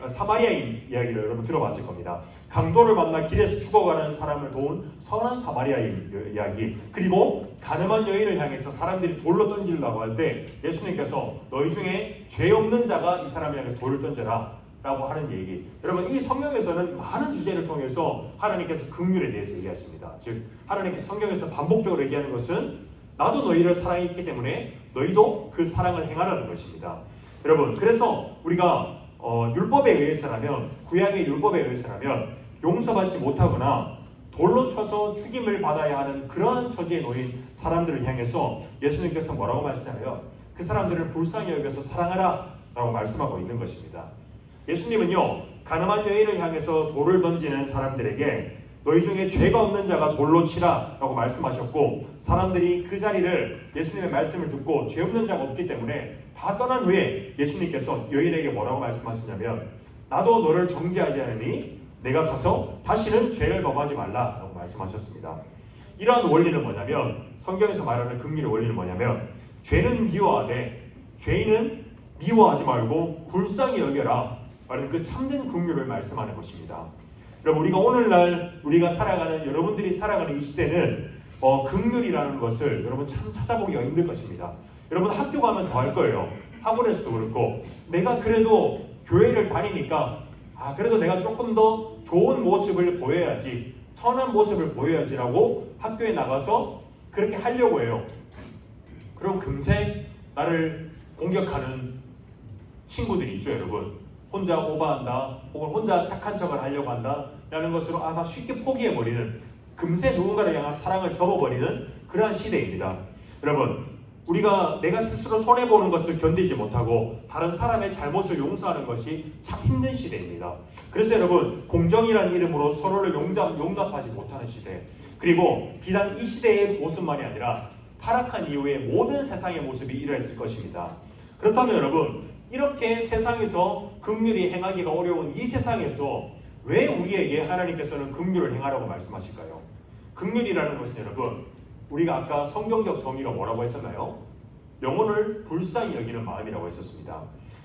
이야기를 여러분 들어봤을 겁니다. 강도를 만나 길에서 죽어가는 사람을 도운 선한 사마리아인 이야기. 그리고 가늠한 여인을 향해서 사람들이 돌로 던지려고 할 때 예수님께서 너희 중에 죄 없는 자가 이 사람을 향해서 돌을 던져라 라고 하는 얘기. 여러분, 이 성경에서는 많은 주제를 통해서 하나님께서 긍휼에 대해서 얘기하십니다. 즉 하나님께서 성경에서 반복적으로 얘기하는 것은 나도 너희를 사랑했기 때문에 너희도 그 사랑을 행하라는 것입니다. 여러분, 그래서 우리가 율법에 의해서라면, 구약의 율법에 의해서라면 용서받지 못하거나 돌로 쳐서 죽임을 받아야 하는 그러한 처지에 놓인 사람들을 향해서 예수님께서 뭐라고 말씀하세요? 그 사람들을 불쌍히 여겨서 사랑하라 라고 말씀하고 있는 것입니다. 예수님은요, 가늠한 여인을 향해서 돌을 던지는 사람들에게 너희 중에 죄가 없는 자가 돌로 치라 라고 말씀하셨고, 사람들이 그 자리를 예수님의 말씀을 듣고 죄 없는 자가 없기 때문에 다 떠난 후에 예수님께서 여인에게 뭐라고 말씀하시냐면, 나도 너를 정죄하지 않으니 내가 가서 다시는 죄를 범하지 말라 라고 말씀하셨습니다. 이러한 원리는 뭐냐면, 성경에서 말하는 긍휼의 원리는 뭐냐면, 죄는 미워하되 죄인은 미워하지 말고 불쌍히 여겨라, 말하는 그 참된 긍휼을 말씀하는 것입니다. 여러분, 우리가 오늘날 우리가 살아가는, 여러분들이 살아가는 이 시대는 긍휼이라는 것을 여러분 참 찾아보기가 힘들 것입니다. 여러분 학교 가면 더 할 거예요. 학원에서도 그렇고, 내가 그래도 교회를 다니니까 그래도 내가 조금 더 좋은 모습을 보여야지, 선한 모습을 보여야지라고 학교에 나가서 그렇게 하려고 해요. 그럼 금세 나를 공격하는 친구들이 있죠, 여러분. 혼자 오버한다, 혹은 혼자 착한 척을 하려고 한다 라는 것으로 쉽게 포기해버리는, 금세 누군가를 향한 사랑을 접어버리는 그러한 시대입니다. 여러분, 우리가 내가 스스로 손해보는 것을 견디지 못하고 다른 사람의 잘못을 용서하는 것이 참 힘든 시대입니다. 그래서 여러분, 공정이라는 이름으로 서로를 용납하지 못하는 시대, 그리고 비단 이 시대의 모습만이 아니라 타락한 이후에 모든 세상의 모습이 이러했을 것입니다. 그렇다면 여러분, 이렇게 세상에서 긍휼이 행하기가 어려운 이 세상에서 왜 우리에게 하나님께서는 긍휼을 행하라고 말씀하실까요? 긍휼이라는 것은 여러분, 우리가 아까 성경적 정의가 뭐라고 했었나요? 영혼을 불쌍히 여기는 마음이라고 했었습니다.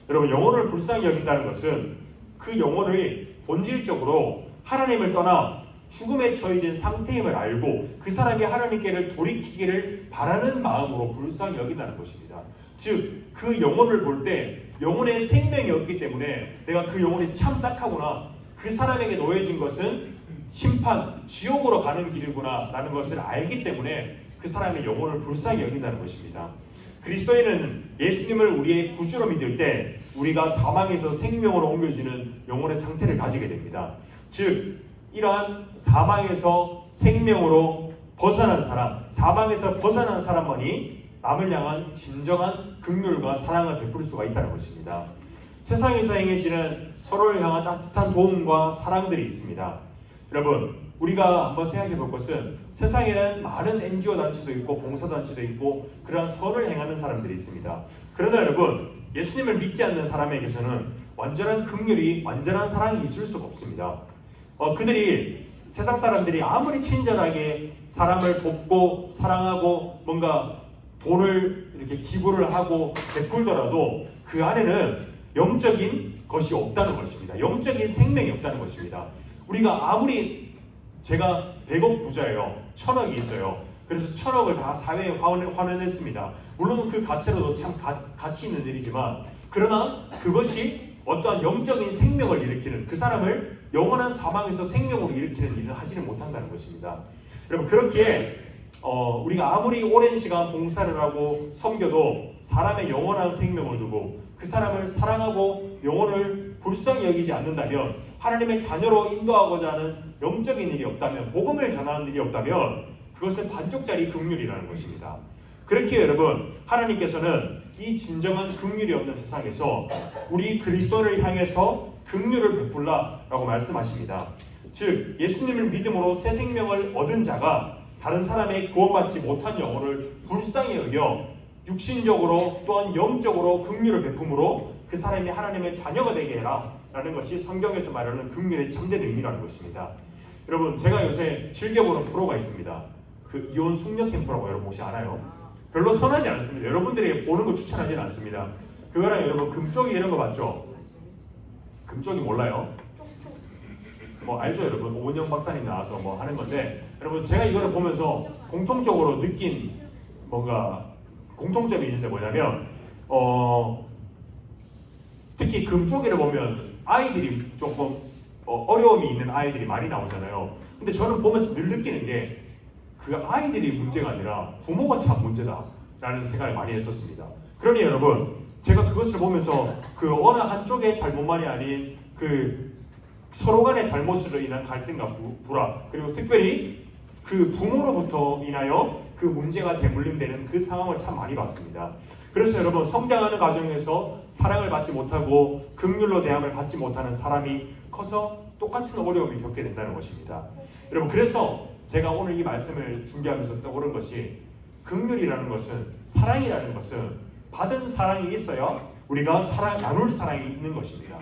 여러분, 영혼을 불쌍히 여긴다는 것은 그 영혼의 본질적으로 하나님을 떠나 죽음에 처해진 상태임을 알고 그 사람이 하나님께를 돌이키기를 바라는 마음으로 불쌍히 여긴다는 것입니다. 즉, 그 영혼을 볼 때 영혼의 생명이 없기 때문에 내가 그 영혼이 참 딱하구나, 그 사람에게 놓여진 것은 심판, 지옥으로 가는 길이구나 라는 것을 알기 때문에 그 사람의 영혼을 불쌍히 여긴다는 것입니다. 그리스도인은 예수님을 우리의 구주로 믿을 때 우리가 사망에서 생명으로 옮겨지는 영혼의 상태를 가지게 됩니다. 즉, 이러한 사망에서 생명으로 벗어난 사람, 사망에서 벗어난 사람만이 남을 향한 진정한 긍휼과 사랑을 베풀 수가 있다는 것입니다. 세상에서 행해지는 서로를 향한 따뜻한 도움과 사랑들이 있습니다. 여러분, 우리가 한번 생각해 볼 것은 세상에는 많은 NGO 단체도 있고 봉사단체도 있고 그러한 선을 행하는 사람들이 있습니다. 그러나 여러분, 예수님을 믿지 않는 사람에게서는 완전한 긍휼이, 완전한 사랑이 있을 수가 없습니다. 그들이, 세상 사람들이 아무리 친절하게 사람을 돕고 사랑하고 뭔가 돈을 이렇게 기부를 하고 베풀더라도 그 안에는 영적인 것이 없다는 것입니다. 영적인 생명이 없다는 것입니다. 우리가 아무리, 제가 100억 부자예요. 1000억이 있어요. 그래서 1000억을 다 사회에 환원했습니다. 물론 그 가치로도 참 가치 있는 일이지만, 그러나 그것이 어떠한 영적인 생명을 일으키는, 그 사람을 영원한 사망에서 생명으로 일으키는 일을 하지는 못한다는 것입니다. 여러분, 그렇기에 우리가 아무리 오랜 시간 봉사를 하고 섬겨도 사람의 영원한 생명을 두고 그 사람을 사랑하고 영혼을 불쌍히 여기지 않는다면, 하나님의 자녀로 인도하고자 하는 영적인 일이 없다면, 복음을 전하는 일이 없다면 그것은 반쪽짜리 긍휼이라는 것입니다. 그렇게 여러분, 하나님께서는 이 진정한 긍휼이 없는 세상에서 우리 그리스도를 향해서 긍휼을 베풀라라고 말씀하십니다. 즉, 예수님을 믿음으로 새 생명을 얻은 자가 다른 사람의 구원받지 못한 영혼을 불쌍히 여겨 육신적으로 또한 영적으로 긍휼을 베품으로 그 사람이 하나님의 자녀가 되게 해라 라는 것이 성경에서 말하는 긍휼의 참된 의미라는 것입니다. 여러분, 제가 요새 즐겨보는 프로가 있습니다. 그 이혼 숙녀 캠프라고 여러분 혹시 아나요? 별로 선하지 않습니다. 여러분들에게 보는 거 추천하지는 않습니다. 그거랑 여러분 금쪽이 이런 거 맞죠? 금쪽이 몰라요? 알죠 여러분? 오은영 박사님 나와서 하는 건데, 여러분 제가 이거를 보면서 공통적으로 느낀 뭔가 공통점이 있는데 뭐냐면 특히 금쪽이를 보면 아이들이 조금 어려움이 있는 아이들이 많이 나오잖아요. 근데 저는 보면서 늘 느끼는 게 그 아이들이 문제가 아니라 부모가 참 문제다라는 생각을 많이 했었습니다. 그러니 여러분, 제가 그것을 보면서 그 어느 한쪽의 잘못만이 아닌 그 서로 간의 잘못으로 인한 갈등과 불화, 그리고 특별히 그 부모로부터 인하여 그 문제가 대물림되는 그 상황을 참 많이 봤습니다. 그래서 여러분, 성장하는 과정에서 사랑을 받지 못하고 긍휼로 대함을 받지 못하는 사람이 커서 똑같은 어려움을 겪게 된다는 것입니다. 여러분, 그래서 제가 오늘 이 말씀을 준비하면서 떠오른 것이, 긍휼이라는 것은, 사랑이라는 것은 받은 사랑이 있어야 우리가 나눌 사랑이 있는 것입니다.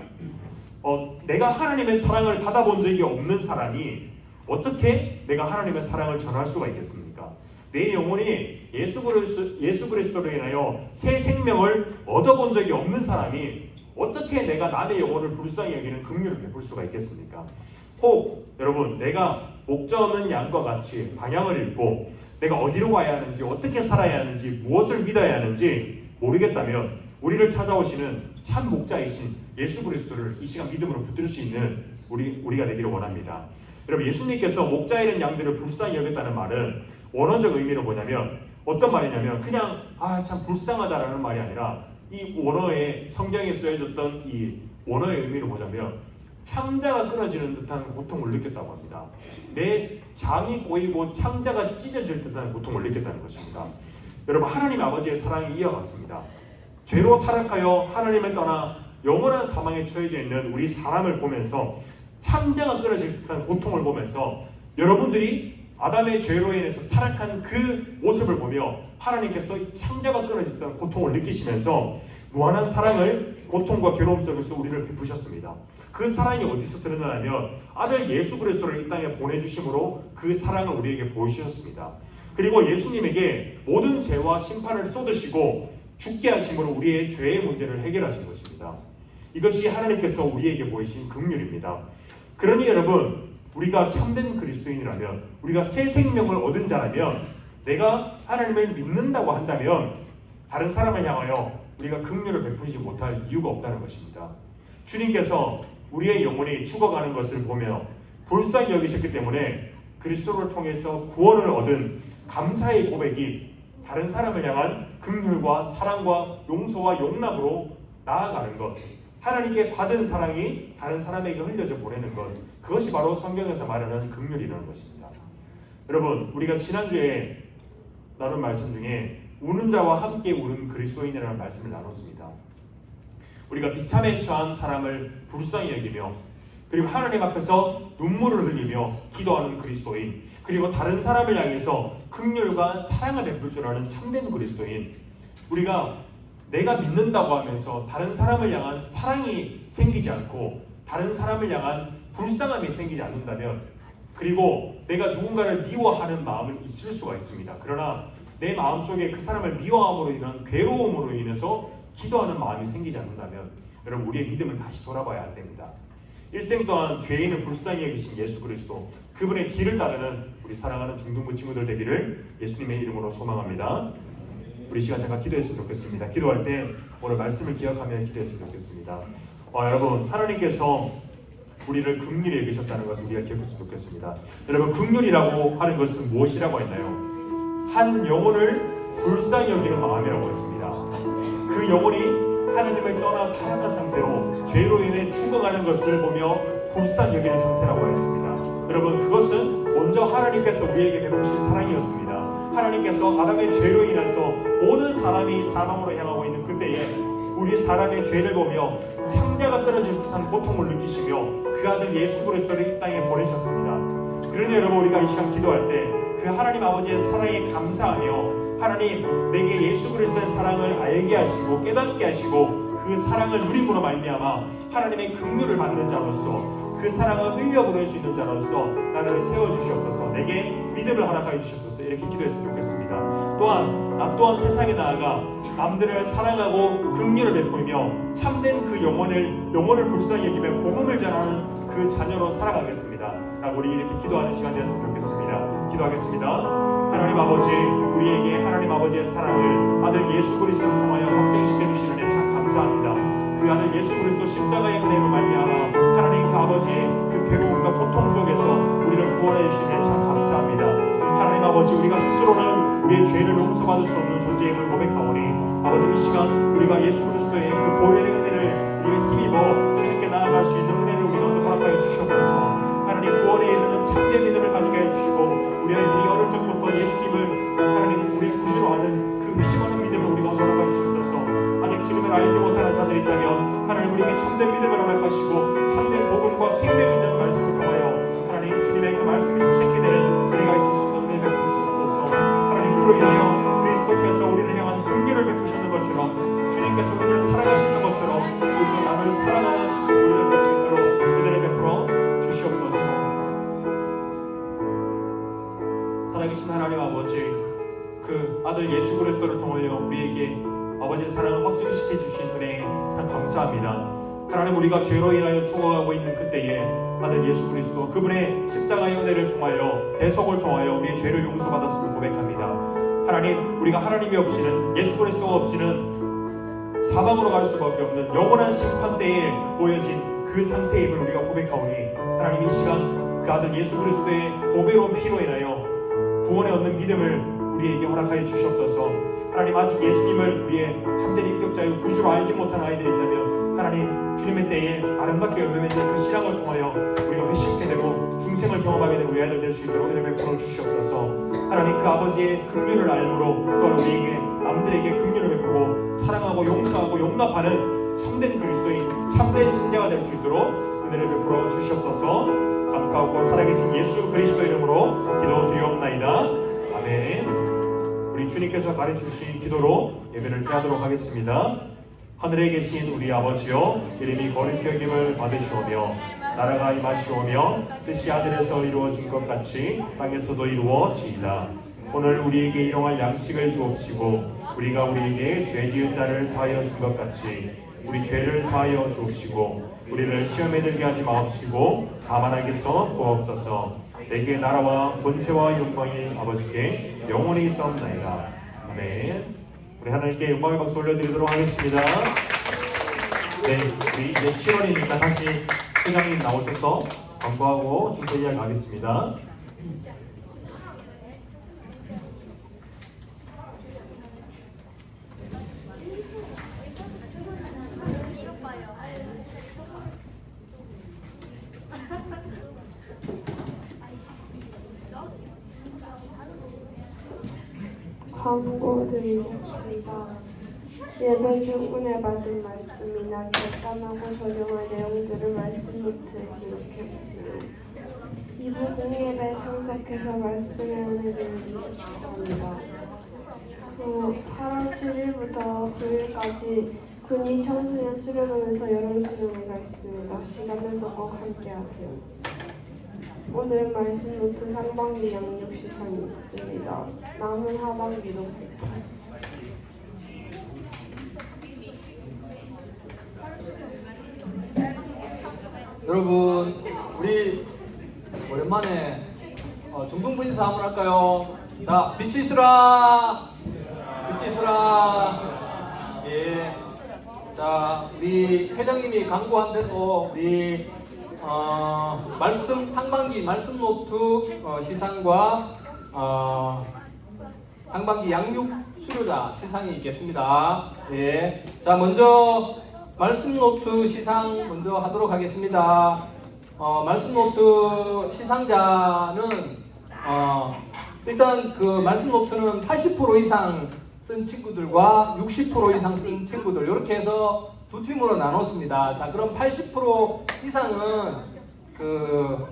내가 하나님의 사랑을 받아본 적이 없는 사람이 어떻게 내가 하나님의 사랑을 전할 수가 있겠습니까? 내 영혼이 예수 그리스도로 인하여 새 생명을 얻어본 적이 없는 사람이 어떻게 내가 남의 영혼을 불쌍히 여기는 긍휼을 베풀 수가 있겠습니까? 혹 여러분, 내가 목자 없는 양과 같이 방향을 잃고 내가 어디로 가야 하는지, 어떻게 살아야 하는지, 무엇을 믿어야 하는지 모르겠다면 우리를 찾아오시는 참 목자이신 예수 그리스도를 이 시간 믿음으로 붙들 수 있는 우리가 되기를 원합니다. 여러분, 예수님께서 목자이는 양들을 불쌍히 여겼다는 말은 원어적 의미는 뭐냐면, 어떤 말이냐면 그냥 참 불쌍하다라는 말이 아니라, 이 원어에 성경에 쓰여졌던 이 원어의 의미를 보자면 창자가 끊어지는 듯한 고통을 느꼈다고 합니다. 내 장이 꼬이고 창자가 찢어질 듯한 고통을 느꼈다는 것입니다. 여러분, 하나님 아버지의 사랑이 이어갔습니다. 죄로 타락하여 하나님을 떠나 영원한 사망에 처해져 있는 우리 사람을 보면서, 창자가 끊어질 듯한 고통을 보면서 여러분들이 아담의 죄로 인해서 타락한 그 모습을 보며 하나님께서 창자가 끊어질 듯한 고통을 느끼시면서 무한한 사랑을 고통과 괴로움 속에서 우리를 베푸셨습니다. 그 사랑이 어디서 드러나냐면 아들 예수 그리스도를 이 땅에 보내주심으로 그 사랑을 우리에게 보여주셨습니다. 그리고 예수님에게 모든 죄와 심판을 쏟으시고 죽게 하심으로 우리의 죄의 문제를 해결하신 것입니다. 이것이 하나님께서 우리에게 보이신 긍휼입니다. 그러니 여러분, 우리가 참된 그리스도인이라면, 우리가 새 생명을 얻은 자라면, 내가 하나님을 믿는다고 한다면 다른 사람을 향하여 우리가 긍휼을 베푸지 못할 이유가 없다는 것입니다. 주님께서 우리의 영혼이 죽어가는 것을 보며 불쌍히 여기셨기 때문에 그리스도를 통해서 구원을 얻은 감사의 고백이 다른 사람을 향한 긍휼과 사랑과 용서와 용납으로 나아가는 것, 하나님께 받은 사랑이 다른 사람에게 흘려져 보내는 것, 그것이 바로 성경에서 말하는 긍휼이라는 것입니다. 여러분, 우리가 지난주에 나눈 말씀 중에 우는 자와 함께 우는 그리스도인이라는 말씀을 나눴습니다. 우리가 비참에 처한 사람을 불쌍히 여기며, 그리고 하나님 앞에서 눈물을 흘리며 기도하는 그리스도인, 그리고 다른 사람을 향해서 긍휼과 사랑을 베풀 줄 아는 참된 그리스도인, 우리가 내가 믿는다고 하면서 다른 사람을 향한 사랑이 생기지 않고 다른 사람을 향한 불쌍함이 생기지 않는다면, 그리고 내가 누군가를 미워하는 마음은 있을 수가 있습니다. 그러나 내 마음속에 그 사람을 미워함으로 인한 괴로움으로 인해서 기도하는 마음이 생기지 않는다면, 여러분, 우리의 믿음을 다시 돌아봐야 할 때입니다. 일생 동안 죄인을 불쌍히 여기신 예수 그리스도, 그분의 길을 따르는 우리 사랑하는 중등부 친구들 되기를 예수님의 이름으로 소망합니다. 우리 시간 잠깐 기도했으면 좋겠습니다. 기도할 때 오늘 말씀을 기억하며 기도했으면 좋겠습니다. 여러분, 하나님께서 우리를 긍휼히 여기셨다는 것을 우리가 기억했으면 좋겠습니다. 여러분, 긍휼이라고 하는 것은 무엇이라고 했나요? 한 영혼을 불쌍히 여기는 마음이라고 했습니다. 그 영혼이 하나님을 떠나 타락한 상태로 죄로 인해 죽어가는 것을 보며 불쌍히 여기는 상태라고 했습니다. 여러분, 그것은 먼저 하나님께서 우리에게 베푸신 사랑이었습니다. 하나님께서 아담의 죄로 인해서 모든 사람이 사망으로 향하고 있는 그때에 우리 사람의 죄를 보며 창자가 끊어질 듯한 고통을 느끼시며 그 아들 예수 그리스도를 이 땅에 보내셨습니다. 그러니 여러분, 우리가 이 시간 기도할 때 그 하나님 아버지의 사랑에 감사하며, 하나님, 내게 예수 그리스도의 사랑을 알게 하시고 깨닫게 하시고 그 사랑을 누림으로 말미암아 하나님의 긍휼을 받는 자로서, 그 사랑을 흘려보낼 수 있는 자로서 나를 세워주시옵소서. 내게 믿음을 허락하여 주시옵소서. 이렇게 기도했으면 좋겠습니다. 또한 나 또한 세상에 나아가 남들을 사랑하고 긍휼을 베풀며 참된 그 영혼을 불쌍히 여기며 복음을 전하는 그 자녀로 살아가겠습니다. 라고 우리 이렇게 기도하는 시간 되었으면 좋겠습니다. 기도하겠습니다. 하나님 아버지, 우리에게 하나님 아버지의 사랑을 아들 예수 그리스도를 통하여 확증시켜 주시는 데 참 감사합니다. 그 아들 예수 그리스도 십자가의 은혜로 말미암아 하나님 그 아버지의 그 괴로움과 고통 속에서 우리를 구원해 주시네 참 감사합니다. 하나님 아버지 우리가 스스로는 우리의 죄를 용서받을 수 없는 존재임을 고백하오니 아버지 이 시간 우리가 예수 그리스도의 그 보혈의 은혜를 우리가 힘입어 주님께 나아갈 수 있는 은혜를 우리 가운데 허락하여 주시옵소서. 하나님 구원에 이르는 참된 믿음을 가지게 해주시고 우리 아이들이 어릴 적부터 예수님을 하나님 우리의 구주로 아는 그 의심 없는 믿음을 우리가 허락하여 주시옵소서. 아직 주님을 알지 못하는 자들이 있다면 하나님 우리에게 참된 믿음을 허락하시고 참된 복음과 생명 있는 말씀을 통하여 하나님 주님의 그 말씀이 속생기 되는 은혜가 있을 수 있는 은혜 베풀어 주시옵소서. 하나님 그로 인하여 그리스도께서 우리를 향한 긍휼을 베푸셨는 것처럼 주님께서 우리를 사랑하시는 것처럼 우리도 남을 사랑하는 우리를 될 수 있도록 은혜를 베풀어 주시옵소서. 살아계신 하나님 아버지 그 아들 예수 그리스도를 통하여 우리에게 아버지의 사랑을 확증시켜 주신 은혜에 참 감사합니다. 하나님 우리가 죄로 인하여 죽어가고 있는 그때에 아들 예수 그리스도 그분의 십자가의 은혜를 통하여 대속을 통하여 우리의 죄를 용서받았음을 고백합니다. 하나님 우리가 하나님이 없이는 예수 그리스도가 없이는 사방으로 갈 수밖에 없는 영원한 심판대에 보여진 그 상태임을 우리가 고백하오니 하나님 이 시간 그 아들 예수 그리스도의 보배로운 피로 인하여 구원에 얻는 믿음을 우리에게 허락하여 주시옵소서. 하나님 아직 예수님을 우리의 참된 인격자의 구주로 알지 못한 아이들이 있다면 하나님 주님의 때에 아름답게 열매맺는 그 신앙을 통하여 우리가 회심케 되고 중생을 경험하게 되는 우리 아이들 될 수 있도록 은혜를 베풀어 주시옵소서. 하나님 그 아버지의 긍휼을 알므로 또한 우리에게 남들에게 긍휼을 베푸고 사랑하고 용서하고 용납하는 참된 그리스도인 참된 신자가 될 수 있도록 은혜를 베풀어 주시옵소서. 감사하고 살아계신 예수 그리스도 이름으로 기도드리옵나이다. 아멘. 우리 주님께서 가르쳐주신 기도로 예배를 드리도록 하겠습니다. 하늘에 계신 우리 아버지여 이름이 거룩히 여김을 받으시오며 나라가 임하시오며 뜻이 하늘에서 이루어진 것 같이 땅에서도 이루어지이다. 오늘 우리에게 일용할 양식을 주옵시고 우리가 우리에게 죄 지은 자를 사하여 준 것 같이 우리 죄를 사하여 주옵시고 우리를 시험에 들게 하지 마옵시고 다만 악에서 구하옵소서. 내게 나라와 권세와 영광이 아버지께 영원히 있사옵나이다. 아멘. 우리 하나님께 영광의 박수 올려드리도록 하겠습니다. 네, 우리 이제 7월이니까 다시 회장님 나오셔서 광고하고 순서 이야기하겠습니다. 광고 드리겠습니다. 예배 중 은혜 받은 말씀이나 결단하고 적용할 내용들을 말씀 노트에 기록해주세요. 2부 공예배 참석해서 말씀의 은혜를 기도합니다. 8월 7일부터 9일까지 군위 청소년 수련원에서 여름 수련회가 있습니다. 시간 내서 꼭 함께 하세요. 오늘 말씀 노트 상반기 양육 시상이 있습니다. 남은 하반기도 발표. 여러분 우리 오랜만에 중등부 인사 한번 할까요? 자, 빛이 있으라, 빛이 있으라. 예. 자, 우리 회장님이 강구한 대로 우리 말씀 상반기 말씀 노트 시상과 상반기 양육 수료자 시상이 있겠습니다. 예. 자, 먼저 말씀 노트 시상 먼저 하도록 하겠습니다. 말씀 노트 시상자는 일단 그 말씀 노트는 80% 이상 쓴 친구들과 60% 이상 쓴 친구들 이렇게 해서 두 팀으로 나눴습니다. 자, 그럼 80% 이상은 그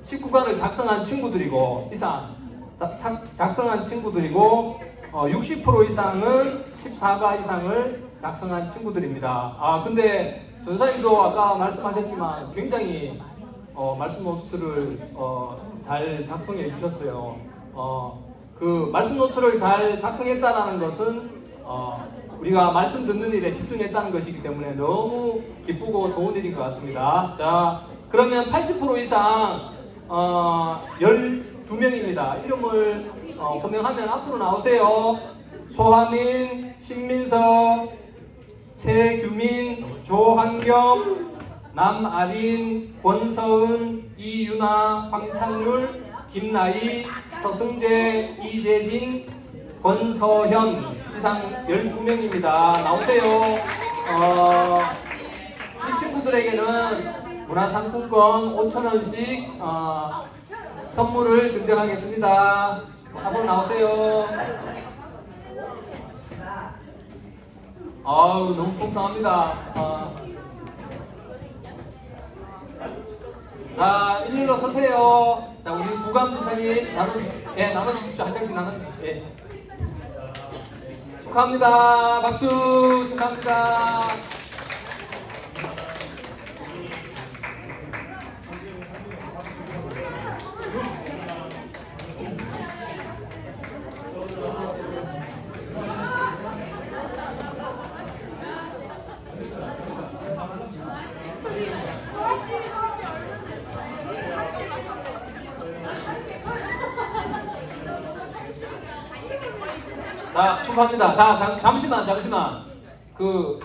19가를 작성한 친구들이고 작성한 친구들이고 60% 이상은 14가 이상을 작성한 친구들입니다. 근데 전사님도 아까 말씀하셨지만 굉장히 말씀 노트를 잘 작성해 주셨어요. 그 말씀 노트를 잘 작성했다는 것은 우리가 말씀 듣는 일에 집중했다는 것이기 때문에 너무 기쁘고 좋은 일인 것 같습니다. 자, 그러면 80% 이상 12명입니다. 이름을 호명하면 앞으로 나오세요. 소하민, 신민석, 최규민, 조환경, 남아린, 권서은, 이윤아, 황찬율, 김나희, 서승재, 이재진, 권서현 이상 19명입니다. 나오세요. 이 친구들에게는 문화상품권 5,000원씩 선물을 증정하겠습니다. 앞으로 나오세요. 아우 너무 풍성합니다. 자 일일로 서세요. 자 우리 부감주사님 나눠주십시오. 한 장씩 나눠주십시오. 예. 축하합니다. 박수 축하합니다. 자, 축하합니다. 자, 잠시만. 그,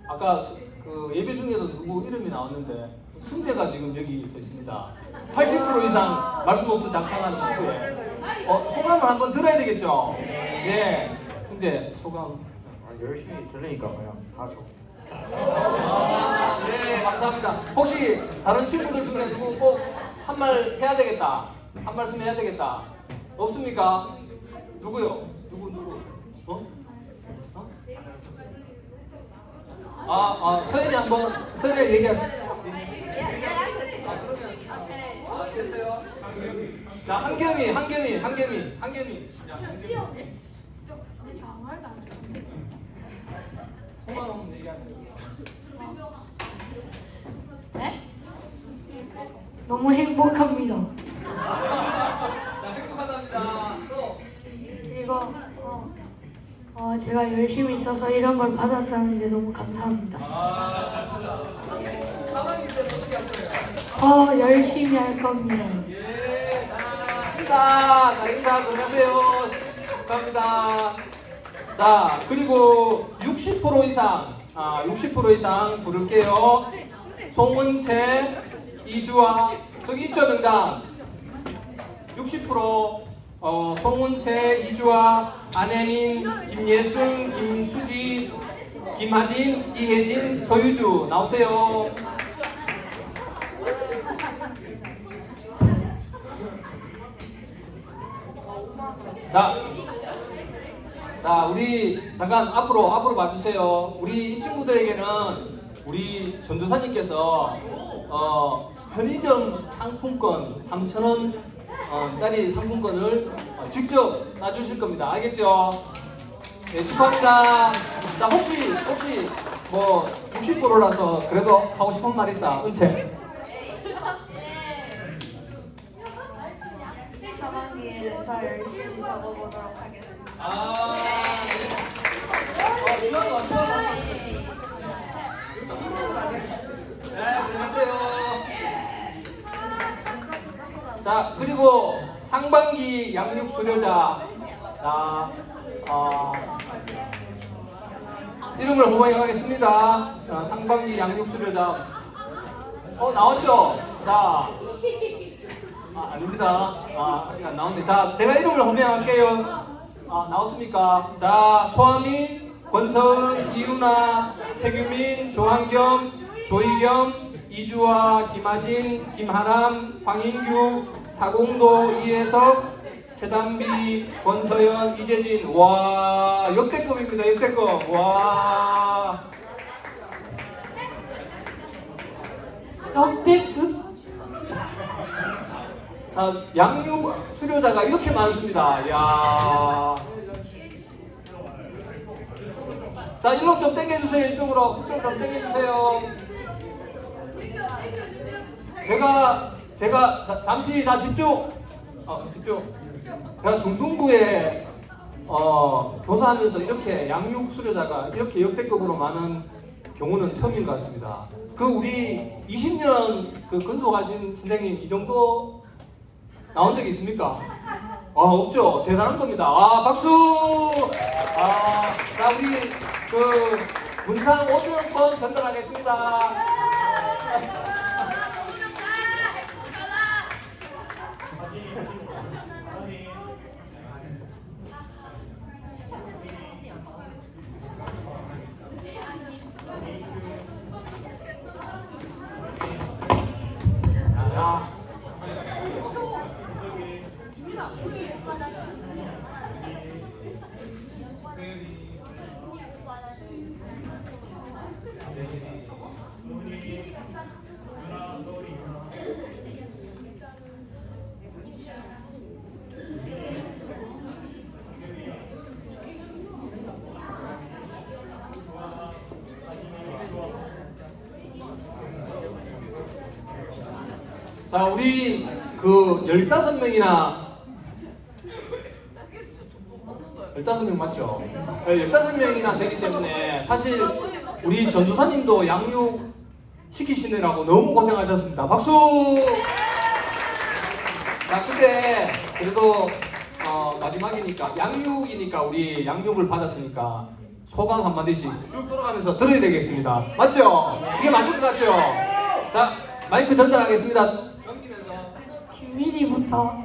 아까 그 예배 중에도 누구 이름이 나왔는데, 승재가 지금 여기 서 있습니다. 80% 이상 말씀 노트 작성한 친구에. 소감을 한번 들어야 되겠죠? 예. 승재, 소감. 열심히 들으니까 그냥 하죠. 네, 감사합니다. 혹시 다른 친구들 중에 누구 꼭 한 말 해야 되겠다. 한 말씀 해야 되겠다. 없습니까? 누구요? 누구? 서연이 한번, 서연이 얘기하세요. 됐어요. 자, 한겸이. 소감 얘기하세요. 네? 너무 행복합니다. 자, 행복하답니다. 또. 그리고 제가 열심히 있어서 이런 걸 받았다는데 너무 감사합니다. 가만히 있어서 어떻게 할 거예요? 더 열심히 할 겁니다. 예, 자, 인사 건하세요. 축하합니다. 자, 그리고 60% 이상 부를게요. 송은채, 이주아, 저기 있죠, 명단. 60%, 송은채, 이주아, 안혜민, 김예승, 김수지, 김하진, 이혜진, 서유주, 나오세요. 자, 우리 잠깐 앞으로 봐주세요. 우리 이 친구들에게는 우리 전도사님께서 편의점 상품권 3,000원 짜리 상품권을 직접 놔주실 겁니다. 알겠죠? 네, 축하합니다. 자, 혹시 뭐 60%라서 그래도 하고 싶은 말 있다. 은채. 상반기에는 더 열심히 적어보도록 하겠습니다. 들어가세요. 자, 그리고 상반기 양육 수료자. 자, 이름을 호명하겠습니다. 상반기 양육 수료자. 나왔죠? 자. 아닙니다. 아직 안 나오는데. 자, 제가 이름을 호명할게요. 나왔습니까? 자, 소아민, 권서은, 이윤아, 최규민, 조한겸, 조희겸, 이주아, 김하진, 김하람, 황인규, 사공도, 이혜석, 최단비, 권서연, 이재진. 와, 역대급입니다. 역대급. 와. 역대급? 양육 수료자가 이렇게 많습니다. 이야. 자, 일로 좀 당겨주세요. 이쪽으로 좀 당겨주세요. 제가 잠시 집중. 제가 중등부에 교사하면서 이렇게 양육 수료자가 이렇게 역대급으로 많은 경우는 처음인 것 같습니다. 우리 20년 근속하신 선생님 이 정도 나온 적이 있습니까? 없죠. 대단한 겁니다. 박수! 자, 우리 문상 5천원권 전달하겠습니다. 자, 우리 15명 맞죠? 15명이나 되기 때문에 사실 우리 전도사님도 양육 시키시느라고 너무 고생하셨습니다. 박수! 자, 근데 그래도 마지막이니까 양육이니까 우리 양육을 받았으니까 소감 한마디씩 쭉 돌아가면서 들어야 되겠습니다. 맞죠? 이게 맞을 것 같죠? 자, 마이크 전달하겠습니다. 넘기면서 김민희부터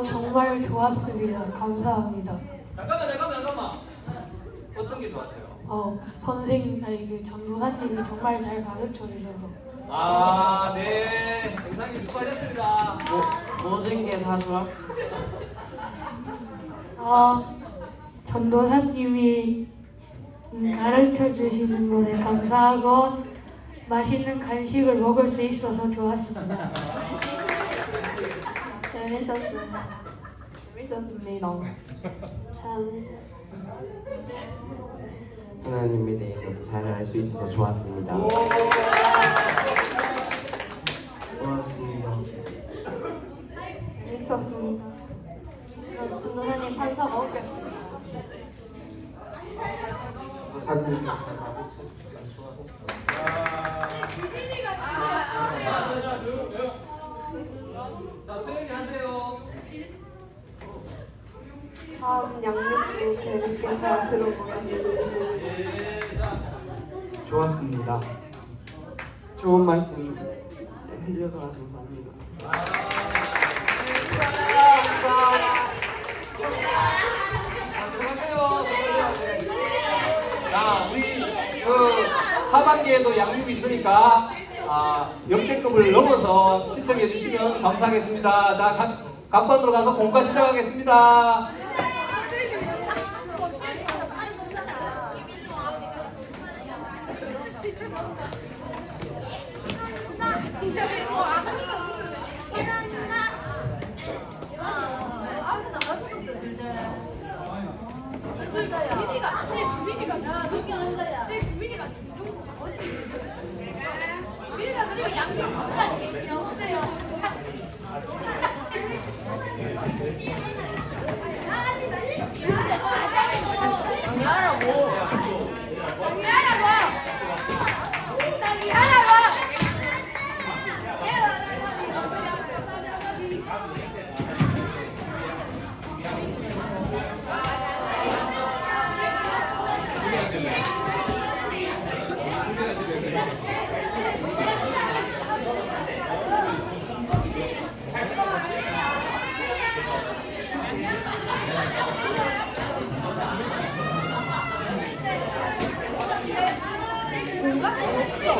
정말 좋았습니다. 감사합니다. 잠깐만. 어떤 게 좋았어요? 전도사님이 정말 잘 가르쳐 주셔서 네. 영상님 수고하셨습니다. 모든 게 다 좋았어. 전도사님이 가르쳐 주시는 것에 감사하고 맛있는 간식을 먹을 수 있어서 좋았습니다. 재밌었습니다. 하나님에 대해서 잘 알 수 있어서 좋았습니다. 고맙습니다. 재밌었습니다. 전도사님 판사 먹겠습니다. 사장님이 잘 가르쳐 좋았습니다. 자, 수영이 하세요. 다음 양육도 재밌게 잘 들어보겠습니다. 좋았습니다. 좋은 말씀 해주셔서 감사합니다. 자, 우리 하반기에도 양육이 있으니까 역대급을 넘어서 신청해 주시면 감사하겠습니다. 자, 각반으로 가서 공과 시작하겠습니다. 뭔가 없어.